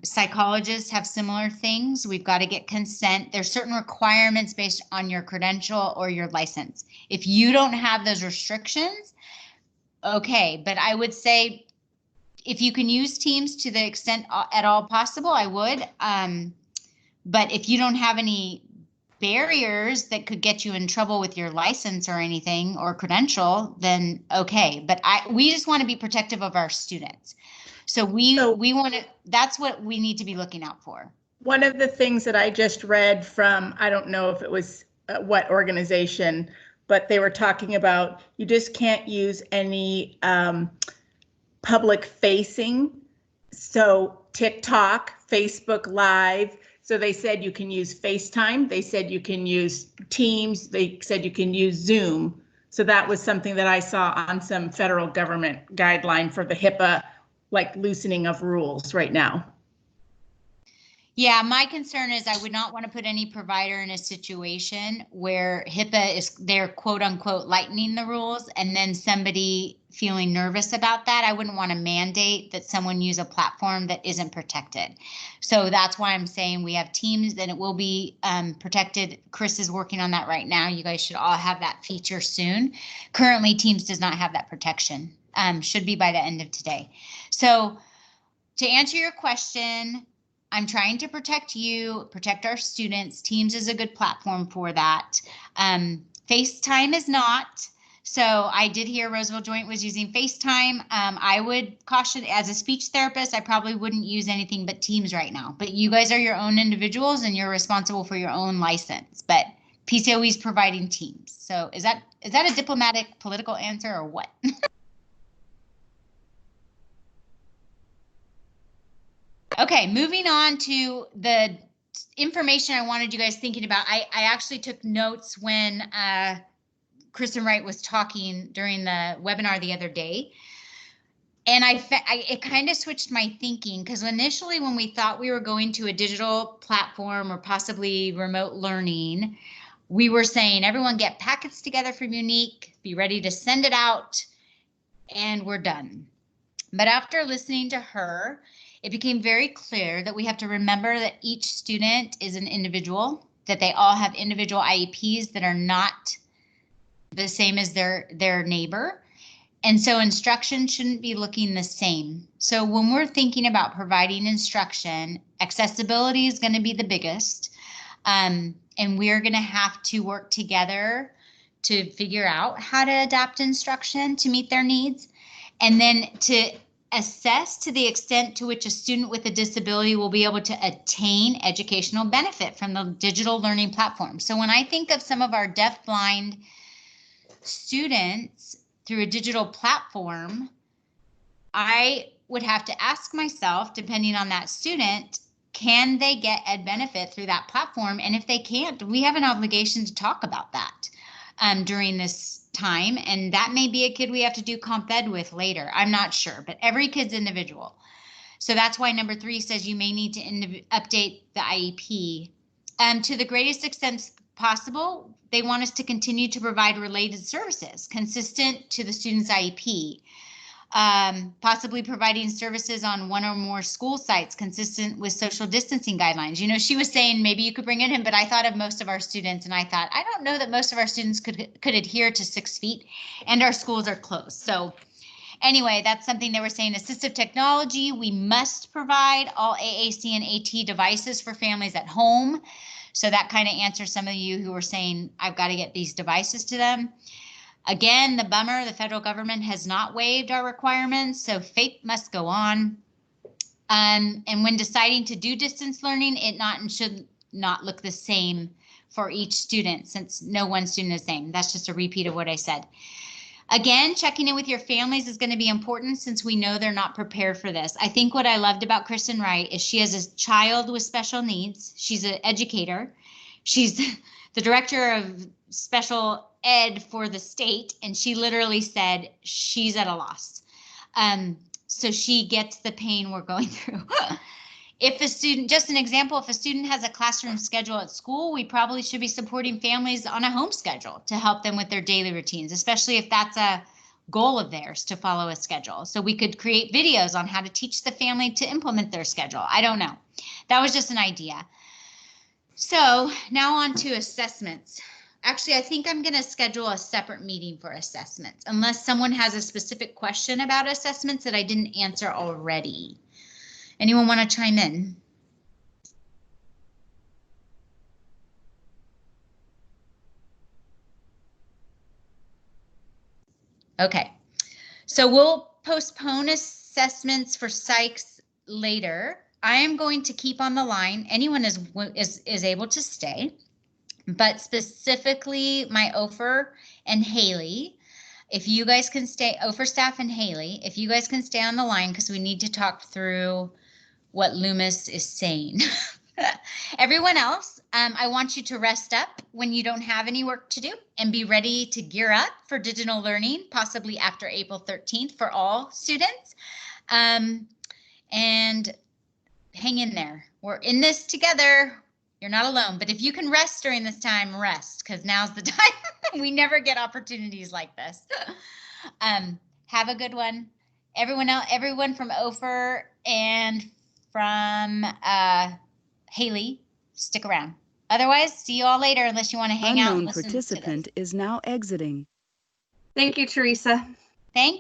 Psychologists have similar things. We've got to get consent. There's certain requirements based on your credential or your license. If you don't have those restrictions, okay, but I would say if you can use Teams to the extent at all possible, I would. But if you don't have any barriers that could get you in trouble with your license or anything or credential, then okay. But we just want to be protective of our students. So we want to, that's what we need to be looking out for. One of the things that I just read from, I don't know if it was what organization, but they were talking about you just can't use any public facing. So TikTok, Facebook Live. So they said you can use FaceTime. They said you can use Teams. They said you can use Zoom. So that was something that I saw on some federal government guideline for the HIPAA, like loosening of rules right now. Yeah, my concern is I would not want to put any provider in a situation where HIPAA is, they're quote unquote lightening the rules and then somebody feeling nervous about that. I wouldn't want to mandate that someone use a platform that isn't protected. So that's why I'm saying we have Teams and it will be protected. Chris is working on that right now. You guys should all have that feature soon. Currently, Teams does not have that protection. Should be by the end of today. So to answer your question, I'm trying to protect you, protect our students. Teams is a good platform for that. FaceTime is not. So I did hear Roseville Joint was using FaceTime. I would caution, as a speech therapist, I probably wouldn't use anything but Teams right now. But you guys are your own individuals and you're responsible for your own license. But PCOE is providing Teams. So is that a diplomatic political answer or what? Okay, moving on to the information I wanted you guys thinking about. I actually took notes when Kristen Wright was talking during the webinar the other day. And it kind of switched my thinking because initially when we thought we were going to a digital platform or possibly remote learning, we were saying everyone get packets together from Unique, be ready to send it out, and we're done. But after listening to her, it became very clear that we have to remember that each student is an individual, that they all have individual IEPs that are not the same as their neighbor. And so instruction shouldn't be looking the same. So when we're thinking about providing instruction, accessibility is going to be the biggest. And we're going to have to work together to figure out how to adapt instruction to meet their needs. And then to assess to the extent to which a student with a disability will be able to attain educational benefit from the digital learning platform. So when I think of some of our deafblind students through a digital platform, I would have to ask myself, depending on that student, can they get ed benefit through that platform? And if they can't, we have an obligation to talk about that during this time. And that may be a kid we have to do comp ed with later. I'm not sure, but every kid's individual. So that's why number 3 says you may need to update the IEP. To the greatest extent possible, they want us to continue to provide related services consistent to the student's IEP. Possibly providing services on one or more school sites consistent with social distancing guidelines. You know, she was saying maybe you could bring it in, but I thought of most of our students and I thought, I don't know that most of our students could adhere to 6 feet, and our schools are closed. So anyway, that's something they were saying. Assistive technology, we must provide all AAC and AT devices for families at home. So that kind of answers some of you who were saying, I've got to get these devices to them. Again, the bummer, the federal government has not waived our requirements, so fate must go on. And when deciding to do distance learning, it should not look the same for each student, since no one student is the same. That's just a repeat of what I said. Again, checking in with your families is going to be important since we know they're not prepared for this. I think what I loved about Kristen Wright is she has a child with special needs. She's an educator. She's the director of special ed for the state, and she literally said she's at a loss. So she gets the pain we're going through. If a student, just an example, if a student has a classroom schedule at school, we probably should be supporting families on a home schedule to help them with their daily routines, especially if that's a goal of theirs to follow a schedule. So we could create videos on how to teach the family to implement their schedule. I don't know. That was just an idea. So now on to assessments. Actually, I think I'm going to schedule a separate meeting for assessments, unless someone has a specific question about assessments that I didn't answer already. Anyone want to chime in? Okay, so we'll postpone assessments for psychs later. I am going to keep on the line. Anyone is able to stay, but specifically my Ophir and Haley. If you guys can stay, Ophir staff and Haley, if you guys can stay on the line, because we need to talk through what Loomis is saying. Everyone else, I want you to rest up when you don't have any work to do and be ready to gear up for digital learning, possibly after April 13th for all students. And hang in there. We're in this together. You're not alone, but if you can rest during this time, rest, because now's the time. We never get opportunities like this. Have a good one. Everyone from Ophir and from Haley, stick around. Otherwise, see you all later unless you want to hang out and Unknown listen participant to this. is now exiting. Thank you, Teresa. Thank